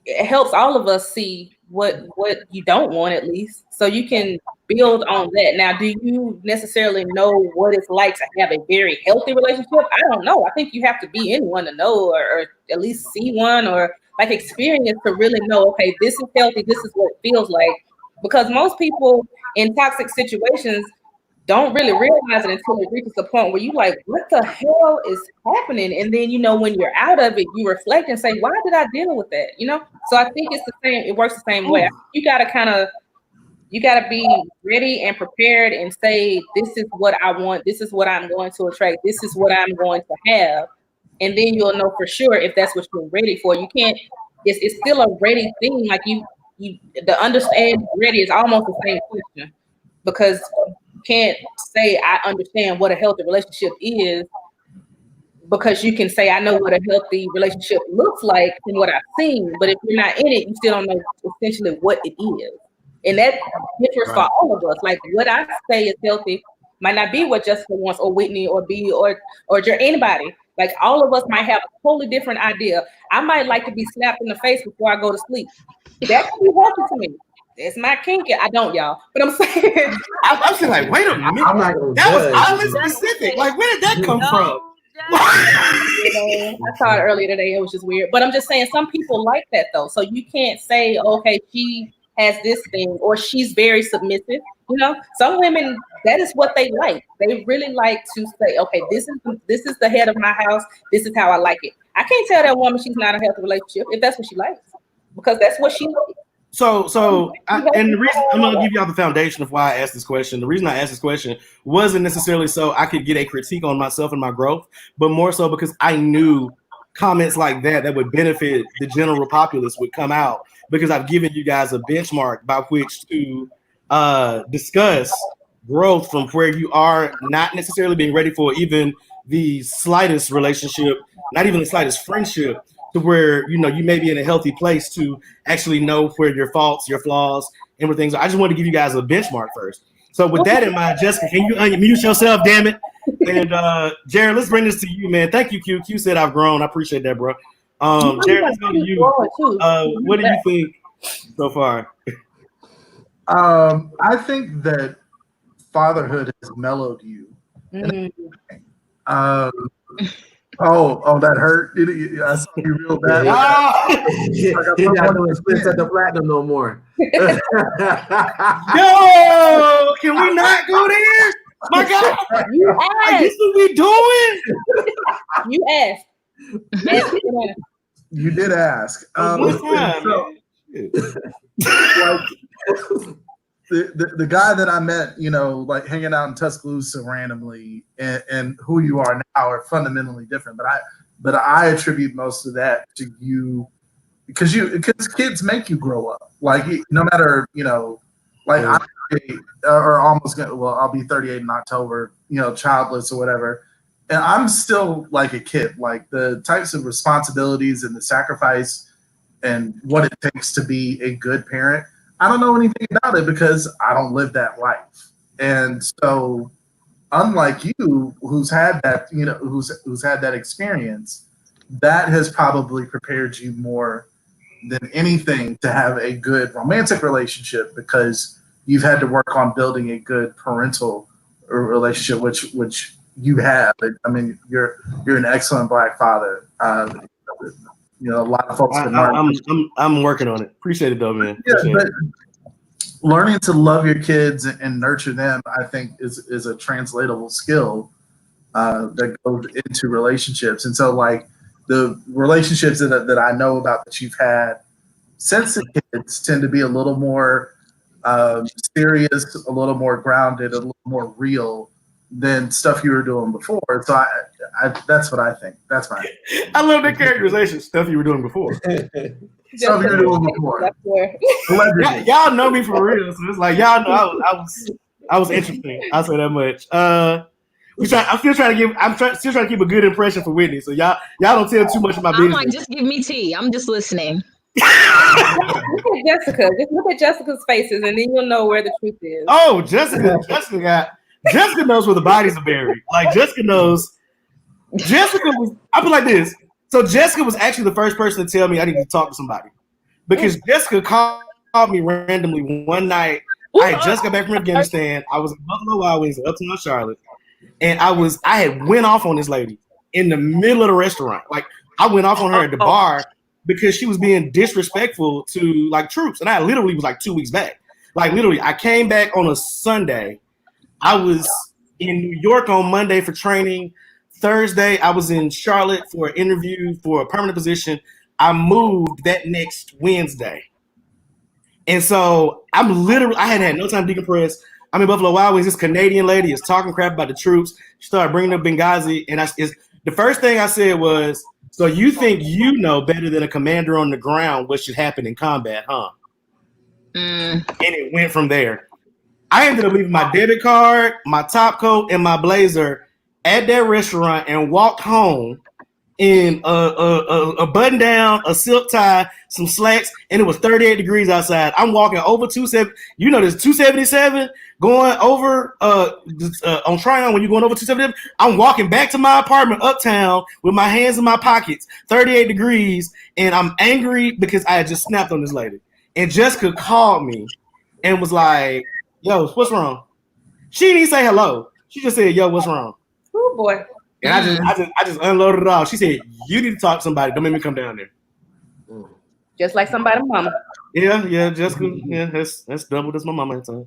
it helps all of us see what you don't want at least, so you can build on that. Now, do you necessarily know what it's like to have a very healthy relationship? I don't know. I think you have to be in one to know, or at least see one, or like experience to really know, okay, this is healthy, this is what it feels like. Because most people in toxic situations don't really realize it until it reaches a point where you like, what the hell is happening? And then, you know, when you're out of it, you reflect and say, why did I deal with that? You know? So I think it's the same. It works the same way. You got to be ready and prepared and say, this is what I want. This is what I'm going to attract. This is what I'm going to have. And then you'll know for sure if that's what you're ready for. You can't, it's still a ready thing. Like the understand ready is almost the same question, because can't say I understand what a healthy relationship is, because you can say I know what a healthy relationship looks like and what I've seen, but if you're not in it, you still don't know essentially what it is. And that differs for all of us. Like what I say is healthy might not be what Jessica wants, or Whitney, or B, or anybody. Like all of us might have a totally different idea. I might like to be slapped in the face before I go to sleep. That can be healthy to me. It's my kinky. I don't, y'all. But I'm saying, I'm saying, like, wait a minute. I'm not gonna That was judge. oddly specific. Like, where did that come from? I saw it earlier today. It was just weird. But I'm just saying, some people like that though. So you can't say, okay, she has this thing or she's very submissive. You know, some women, that is what they like. They really like to say, okay, this is the head of my house. This is how I like it. I can't tell that woman she's not in a healthy relationship if that's what she likes, because that's what she likes. And the reason I'm going to give y'all the foundation of why I asked this question. The reason I asked this question wasn't necessarily so I could get a critique on myself and my growth, but more so because I knew comments like that would benefit the general populace would come out, because I've given you guys a benchmark by which to discuss growth from where you are, not necessarily being ready for even the slightest relationship, not even the slightest friendship, to where, you know, you may be in a healthy place to actually know where your faults, your flaws, and where things are. I just want to give you guys a benchmark first. So with that in mind, Jessica, can you unmute yourself, damn it? And Jared, let's bring this to you, man. Thank you, Q. Q said I've grown. I appreciate that, bro. Jared, let's go to you. What do you think so far? I think that fatherhood has mellowed you. Oh, that hurt. I saw you real bad. He's not doing splits at the platinum no more. Yo, can we not go there? My God, You asked. this what we doing? You asked. You did ask. One time, The guy that I met, you know, like hanging out in Tuscaloosa randomly, and who you are now are fundamentally different. But I attribute most of that to you, because kids make you grow up. Like, no matter, you know, like I'm almost gonna, well, I'll be 38 in October, you know, childless or whatever, and I'm still like a kid. Like, the types of responsibilities and the sacrifice and what it takes to be a good parent, I don't know anything about it because I don't live that life. And so, unlike you, who's had that, you know, who's had that experience, that has probably prepared you more than anything to have a good romantic relationship, because you've had to work on building a good parental relationship, which you have. I mean, you're an excellent Black father. You know, a lot of folks. I'm working on it. Appreciate it though, man. Yeah, but learning to love your kids and nurture them, I think, is a translatable skill that goes into relationships. And so, like, the relationships that I know about that you've had since the kids tend to be a little more serious, a little more grounded, a little more real than stuff you were doing before. So I that's what I think. That's fine. I love that characterization. Stuff you were doing before. Stuff you were doing before. Y'all know me for real, so it's like y'all know I was interesting. I'll say that much. I'm still trying to keep a good impression for Whitney. So y'all don't tell too much of my business. I'm like, just give me tea. I'm just listening. Look at Jessica. Just look at Jessica's faces, and then you'll know where the truth is. Oh, Jessica knows where the bodies are buried. Like, Jessica knows. I put like this. So Jessica was actually the first person to tell me I need to talk to somebody, because Jessica called me randomly one night. I had just got back from Afghanistan. I was in Buffalo Wild Wings in Uptown Charlotte, and I had went off on this lady in the middle of the restaurant. Like, I went off on her at the bar because she was being disrespectful to, like, troops. And I literally was like 2 weeks back. Like, literally, I came back on a Sunday. I was in New York on Monday for training. Thursday, I was in Charlotte for an interview for a permanent position. I moved that next Wednesday. And so I hadn't had no time to decompress. I'm in Buffalo Wild Wings. This Canadian lady is talking crap about the troops. She started bringing up Benghazi. And the first thing I said was, so you think you know better than a commander on the ground what should happen in combat, huh? And it went from there. I ended up leaving my debit card, my top coat, and my blazer at that restaurant and walked home in a button down, a silk tie, some slacks, and it was 38 degrees outside. I'm walking over 270. You know, there's 277 going over on Tryon when you're going over 277. I'm walking back to my apartment uptown with my hands in my pockets, 38 degrees, and I'm angry because I had just snapped on this lady. And Jessica called me and was like, "Yo, what's wrong?" She didn't even say hello. She just said, "Yo, what's wrong?" Oh boy. And I just unloaded it all. She said, "You need to talk to somebody. Don't make me come down there." Just like somebody's mama. Yeah, Jessica. Yeah, that's double as my mama at time.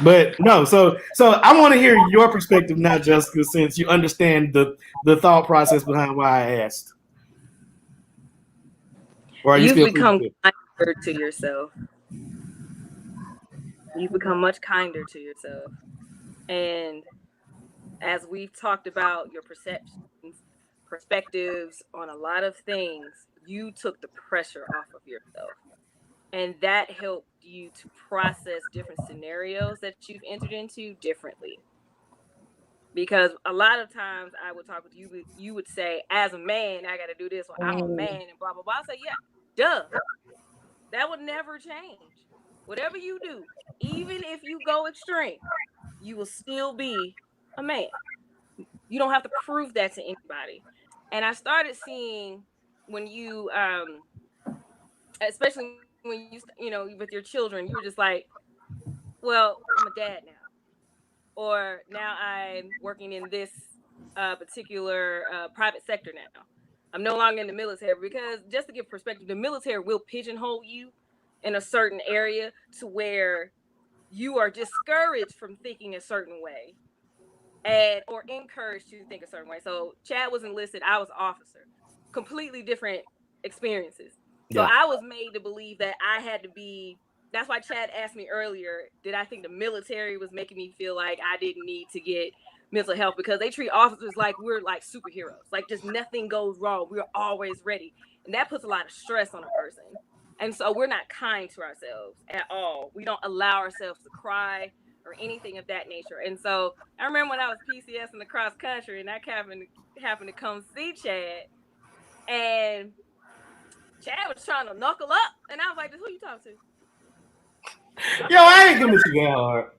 But no, so I want to hear your perspective now, Jessica, since you understand the thought process behind why I asked. Or You've become kinder to yourself. You've become much kinder to yourself. And as we've talked about your perceptions, perspectives on a lot of things, you took the pressure off of yourself. And that helped you to process different scenarios that you've entered into differently. Because a lot of times I would talk with you, you would say, as a man, I got to do this, or I'm a man, and blah, blah, blah. I say, yeah, duh. That would never change. Whatever you do, even if you go extreme, you will still be a man. You don't have to prove that to anybody. And I started seeing when you, especially when you know, with your children, you were just like, well, I'm a dad now. Or now I'm working in this particular private sector now. I'm no longer in the military, because just to give perspective, the military will pigeonhole you in a certain area to where you are discouraged from thinking a certain way and or encouraged to think a certain way. So Chad was enlisted, I was officer. Completely different experiences. So I was made to believe that I had to be. That's why Chad asked me earlier, did I think the military was making me feel like I didn't need to get mental health, because they treat officers like we're like superheroes. Like just nothing goes wrong. We're always ready. And that puts a lot of stress on a person. And so we're not kind to ourselves at all. We don't allow ourselves to cry or anything of that nature. And so I remember when I was PCS in the cross country and I happened to come see Chad, and Chad was trying to knuckle up, and I was like, who you talking to? Yo, I ain't gonna you that hard.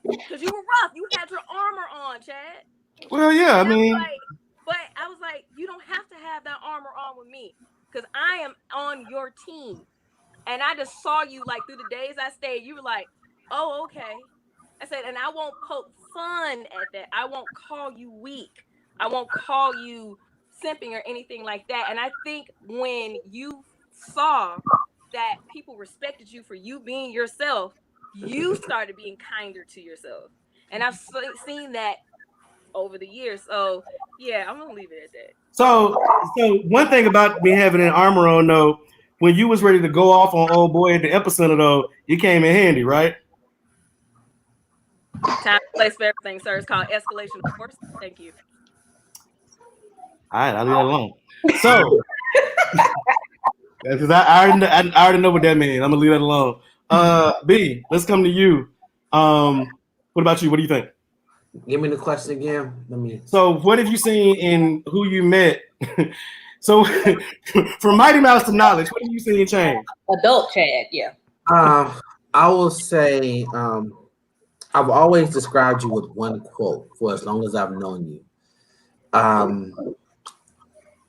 Because you were rough. You had your armor on, Chad. Well, yeah, I mean. But I was like, you don't have to have that armor on with me, because I am on your team. And I just saw you, like, through the days I stayed, you were like, oh, okay. I said, and I won't poke fun at that. I won't call you weak. I won't call you simping or anything like that. And I think when you saw that people respected you for you being yourself, you started being kinder to yourself. And I've seen that over the years. So yeah, I'm gonna leave it at that. So one thing about me having an armor on, though, when you was ready to go off on old boy at the epicenter, though, you came in handy, right? Time, place for everything, sir. It's called escalation of force. Thank you. All right, I'll leave that alone. So, because I already know what that means. I'm gonna leave that alone. B, let's come to you. What about you? What do you think? Give me the question again. So, what have you seen in who you met? So, from Mighty Mouse to knowledge, what have you seen change? Adult Chad, yeah. I will say, I've always described you with one quote for as long as I've known you.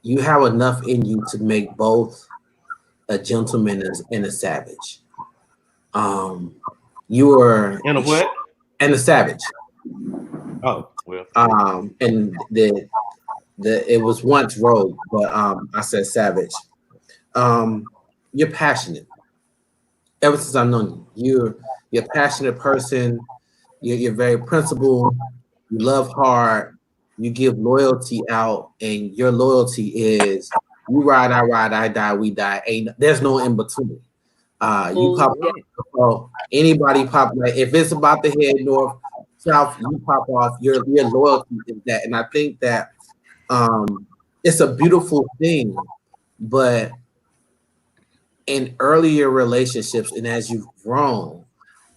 You have enough in you to make both a gentleman and a savage. You were and a what? And a savage. Oh, well. And it was once rogue, but I said savage. You're passionate. Ever since I've known you, you're a passionate person. You're very principled. You love hard. You give loyalty out, and your loyalty is you ride, I ride, I die, we die. There's no in between. You pop off. Anybody pop, like if it's about to head north, south, you pop off. Your loyalty is that, and I think that it's a beautiful thing. But in earlier relationships, and as you've grown,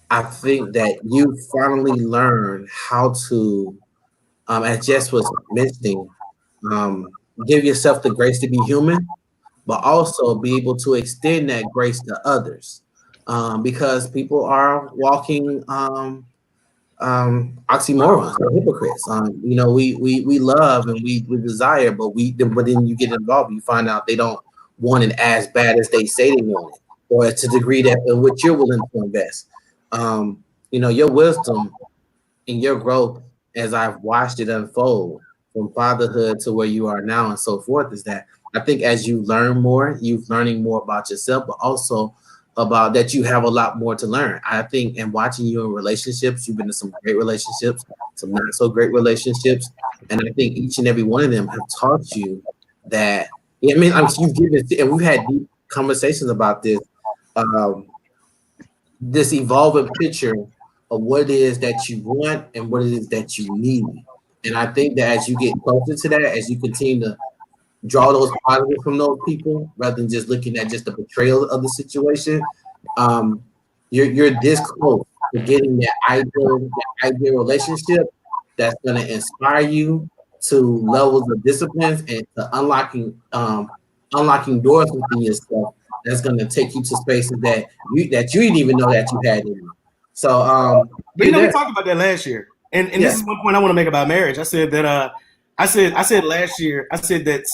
I think that you finally learned how to, as Jess was mentioning, give yourself the grace to be human, but also be able to extend that grace to others, because people are walking oxymorons, they're hypocrites. We love and we desire, but then you get involved, you find out they don't want it as bad as they say they want it. or to the degree that in which you're willing to invest. Your wisdom and your growth, as I've watched it unfold from fatherhood to where you are now and so forth, is that I think as you learn more, you're learning more about yourself, but also about that you have a lot more to learn. I think in watching you in relationships, you've been in some great relationships, some not so great relationships. And I think each and every one of them have taught you that, you've given, and we've had deep conversations about this, this evolving picture of what it is that you want and what it is that you need. And I think that as you get closer to that, as you continue to draw those positives from those people, rather than just looking at just the portrayal of the situation, you're this close to getting that ideal relationship that's going to inspire you to levels of disciplines and to unlocking doors within yourself that's going to take you to spaces that you didn't even know that you had in you. So, we talked about that last year, and this is one point I want to make about marriage. I said that I said last year, I said that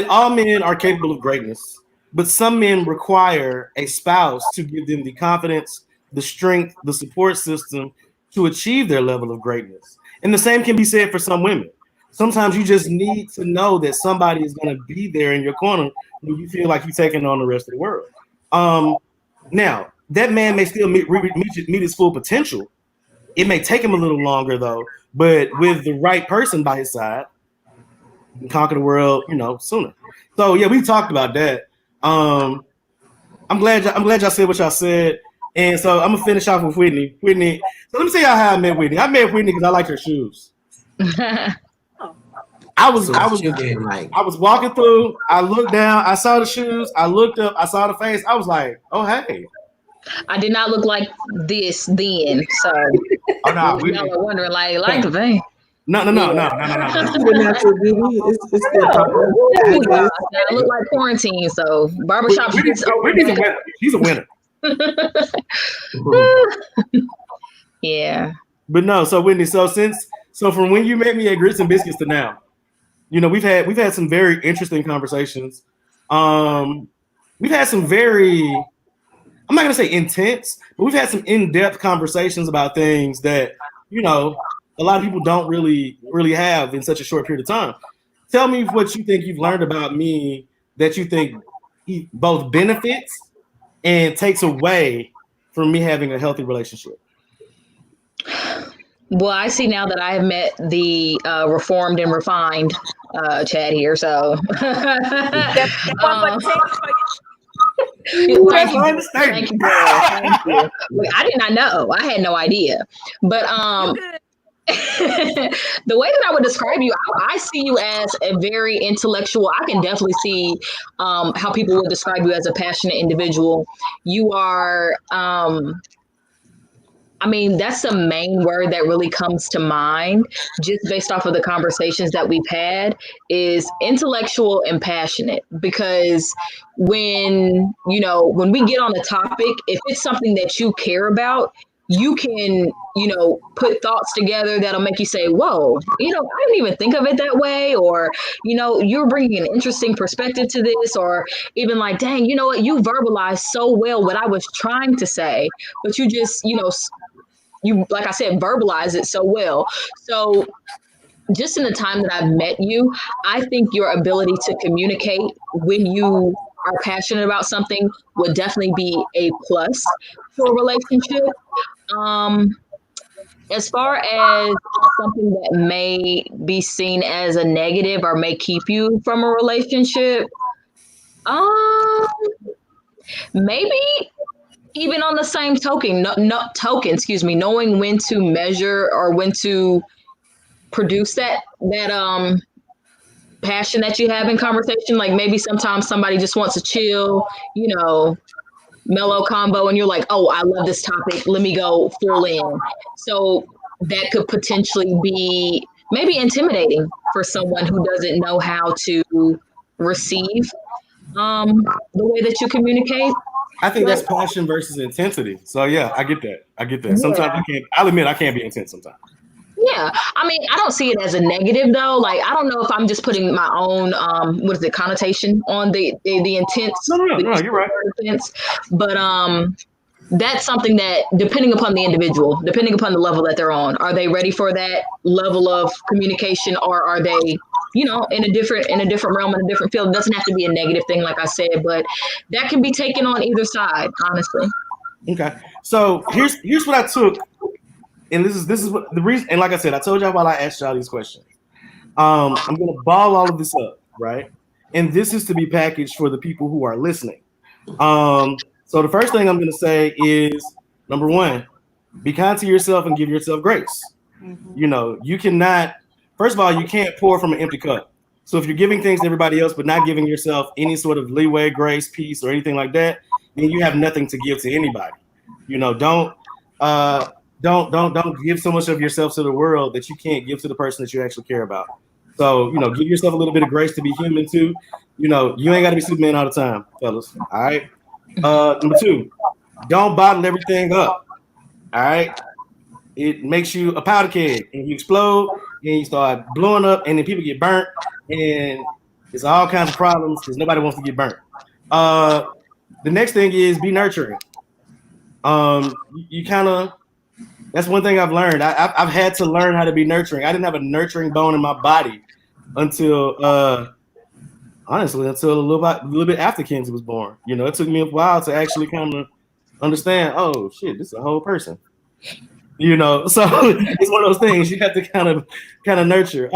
all men are capable of greatness, but some men require a spouse to give them the confidence, the strength, the support system to achieve their level of greatness. And the same can be said for some women. Sometimes you just need to know that somebody is going to be there in your corner when you feel like you're taking on the rest of the world. Now, that man may still meet his full potential. It may take him a little longer, though, but with the right person by his side, you can conquer the world, sooner. So yeah, we talked about that. I'm glad y'all said what y'all said, and so I'm gonna finish off with Whitney. Whitney, so let me tell y'all how I met Whitney. I met Whitney because I like her shoes. I was walking through. I looked down. I saw the shoes. I looked up. I saw the face. I was like, "Oh, hey." I did not look like this then, so y'all are wondering, like the vein. No. I look like quarantine, so barbershop. She's a winner. Yeah. But no, so Whitney, so from when you met me at Grits and Biscuits to now, we've had some very interesting conversations. We've had some very, I'm not gonna say intense, but we've had some in-depth conversations about things that, a lot of people don't really have in such a short period of time. Tell me what you think you've learned about me that you think both benefits and takes away from me having a healthy relationship. Well, I see now that I have met the reformed and refined Chad here, so. Thank you. Look, I did not know. I had no idea. But the way that I would describe you, I see you as a very intellectual. I can definitely see how people would describe you as a passionate individual. You are, that's the main word that really comes to mind, just based off of the conversations that we've had, is intellectual and passionate. Because when we get on a topic, if it's something that you care about, you can, put thoughts together that'll make you say, whoa, I didn't even think of it that way. Or, you're bringing an interesting perspective to this, or even like, dang, you know what, you verbalized so well what I was trying to say, but you just, you, like I said, verbalize it so well. So just in the time that I've met you, I think your ability to communicate when you are passionate about something would definitely be a plus for a relationship. As far as something that may be seen as a negative or may keep you from a relationship, maybe even on the same token, knowing when to measure or when to produce that passion that you have in conversation. Like maybe sometimes somebody just wants to chill, mellow combo, and you're like, oh, I love this topic, let me go full in. So that could potentially be maybe intimidating for someone who doesn't know how to receive the way that you communicate. I think that's passion versus intensity. So yeah, I get that. Sometimes I'll admit I can't be intense sometimes. Yeah, I mean, I don't see it as a negative though. Like, I don't know if I'm just putting my own what is it, connotation on the intense. No, you're right. Intense, but that's something that, depending upon the individual, depending upon the level that they're on, are they ready for that level of communication, or are they, you know, in a different realm, in a different field? It doesn't have to be a negative thing, like I said, but that can be taken on either side, honestly. Okay, so here's what I took, and this is what the reason. And like I said, I told y'all while I asked y'all these questions. I'm gonna ball all of this up, right? And this is to be packaged for the people who are listening. So the first thing I'm going to say is, number one, be kind to yourself and give yourself grace. Mm-hmm. You know, you cannot, first of all, you can't pour from an empty cup. So if you're giving things to everybody else, but not giving yourself any sort of leeway, grace, peace, or anything like that, then you have nothing to give to anybody. You know, don't give so much of yourself to the world that you can't give to the person that you actually care about. So, you know, give yourself a little bit of grace to be human too. You know, you ain't got to be Superman all the time, fellas. All right. Number two, don't bottle everything up. All right. It makes you a powder keg, and you explode, and you start blowing up, and then people get burnt, and it's all kinds of problems because nobody wants to get burnt. The next thing is be nurturing. You kind of, that's one thing I've learned. I've had to learn how to be nurturing. I didn't have a nurturing bone in my body until honestly, until a little bit after Kenzie was born. You know, it took me a while to actually kind of understand, oh shit, this is a whole person. You know, so it's one of those things you have to kind of nurture.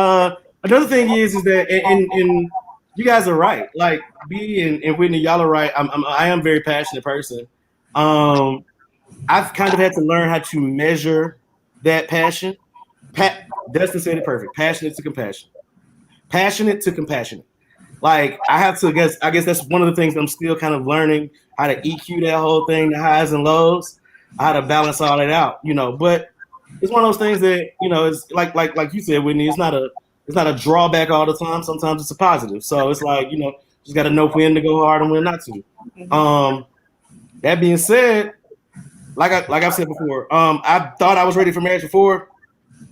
Another thing is that, and you guys are right. Like B and Whitney, y'all are right. I am a very passionate person. I've kind of had to learn how to measure that passion. Dustin said it perfect. Passionate to compassionate. Passionate to compassionate. Like I have to I guess that's one of the things I'm still kind of learning, how to EQ that whole thing, the highs and lows, how to balance all that out, you know. But it's one of those things that, you know, it's like you said, Whitney, it's not a drawback all the time. Sometimes it's a positive. So it's like, you know, just got to know when to go hard and when not to. That being said, like I've said before, I thought I was ready for marriage before.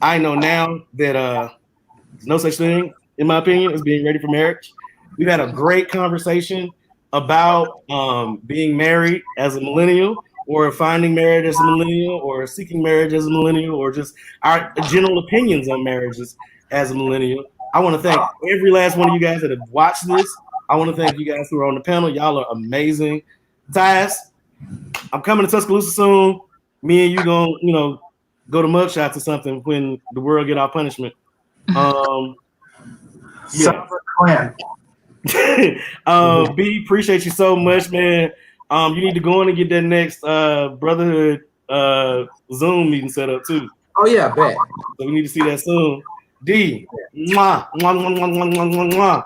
I know now that there's no such thing, in my opinion, as being ready for marriage. We've had a great conversation about being married as a millennial, or finding marriage as a millennial, or seeking marriage as a millennial, or just our general opinions on marriages as a millennial. I want to thank every last one of you guys that have watched this. I want to thank you guys who are on the panel. Y'all are amazing. Tyus, I'm coming to Tuscaloosa soon. Me and you gonna, you know, go to mugshots or something when the world get our punishment. Yeah. B, appreciate you so much, man. You need to go in and get that next brotherhood Zoom meeting set up too. Oh yeah, bet. So we need to see that soon. D, mwah, mwah, mwah, mwah, mwah, mwah, mwah.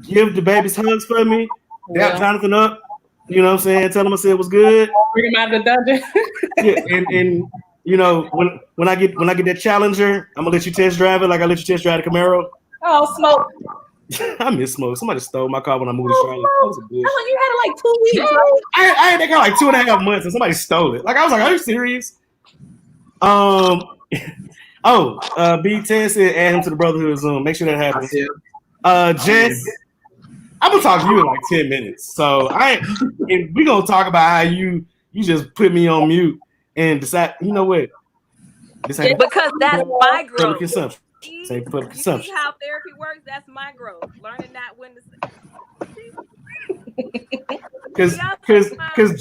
Give the babies hugs for me. Dap Jonathan up. You know what I'm saying? Tell him I said it was good. Bring him out of the dungeon. Yeah, and you know, when I get that Challenger, I'm gonna let you test drive it like I let you test drive the Camaro. Oh, smoke. I miss smoke. Somebody stole my car when I moved to Charlotte. That was a bitch. Oh, you had it like 2 weeks. Right? I had that car like 2.5 months, and somebody stole it. Like I was like, "Are you serious?" B10 said add him to the Brotherhood Zoom. Make sure that happens. Jess, I'm gonna talk to you in like 10 minutes. So we're gonna talk about how you just put me on mute and decide. You know what? Because that's my growth. Consumption. You see how therapy works? That's my growth. Learning not when to say. Because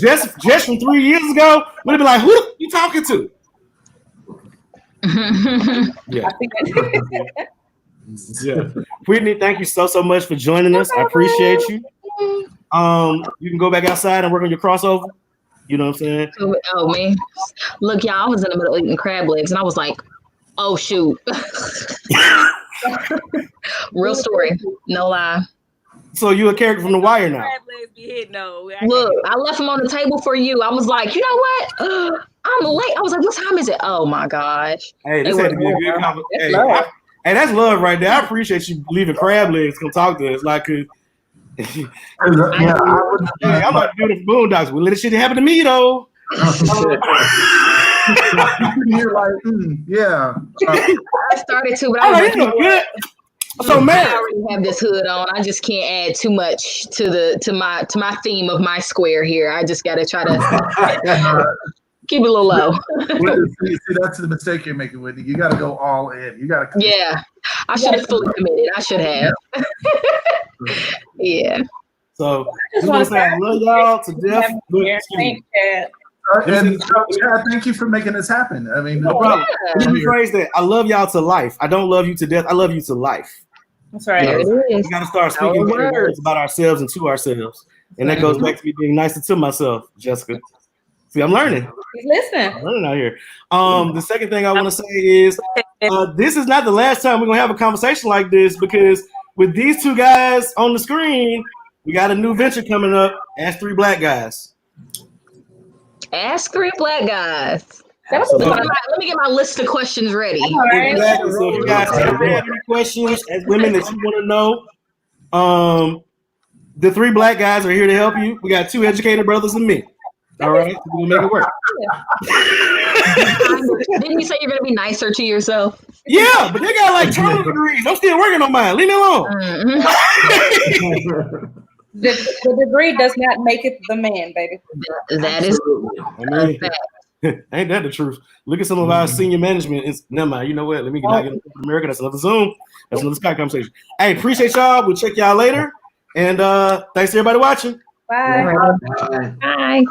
Jess from 3 years ago would have been like, who are you talking to? Yeah. Yeah. Whitney, thank you so much for joining us. I appreciate you. You can go back outside and work on your crossover. You know what I'm saying? Oh man. Look, y'all, I was in the middle of eating crab legs and I was like, oh shoot. Real story. No lie. So you a character from The Wire now? Look, I left them on the table for you. I was like, you know what? I'm late. I was like, what time is it? Oh my gosh. Hey, this had to be a good conversation. Hey, that's love right there. I appreciate you leaving crab legs come talk to us. Like, I'm about to do the Boondocks. Well, let this shit happen to me though. You're like, yeah. I started to, but I'm I like, was you look good. So I man, already have this hood on. I just can't add too much to my theme of my square here. I just got to try to keep it a little low. See, that's the mistake you're making, Whitney. You got to go all in. You got to. Yeah, I should have fully committed. I should have. Yeah. So just want to say I love y'all to death. Thanks, Chad. And Chad, thank you for making this happen. I mean, no problem. Let me rephrase that. I love y'all to life. I don't love you to death. I love you to life. That's right. There it is. We got to start speaking better words about ourselves and to ourselves. And that goes back to me being nicer to myself, Jessica. See, I'm learning. He's listening. I'm learning out here. The second thing I want to say is this is not the last time we're going to have a conversation like this, because with these two guys on the screen, we got a new venture coming up. Ask Three Black Guys. Ask Three Black Guys. Let me get my list of questions ready. Right. Exactly. So if you guys ever have any questions as women that you want to know, the Three Black Guys are here to help you. We got two educated brothers and me. All right, we'll make it work. Didn't you say you're gonna be nicer to yourself? Yeah, but they got like 20 degrees. I'm still working on mine. Leave me alone. The degree does not make it the man, baby. That is. Ain't that the truth? Look at some of our senior management. Never mind. You know what? Let me get into America. That's another Zoom. That's another Skype conversation. Hey, appreciate y'all. We'll check y'all later. And thanks to everybody watching. Bye. Bye.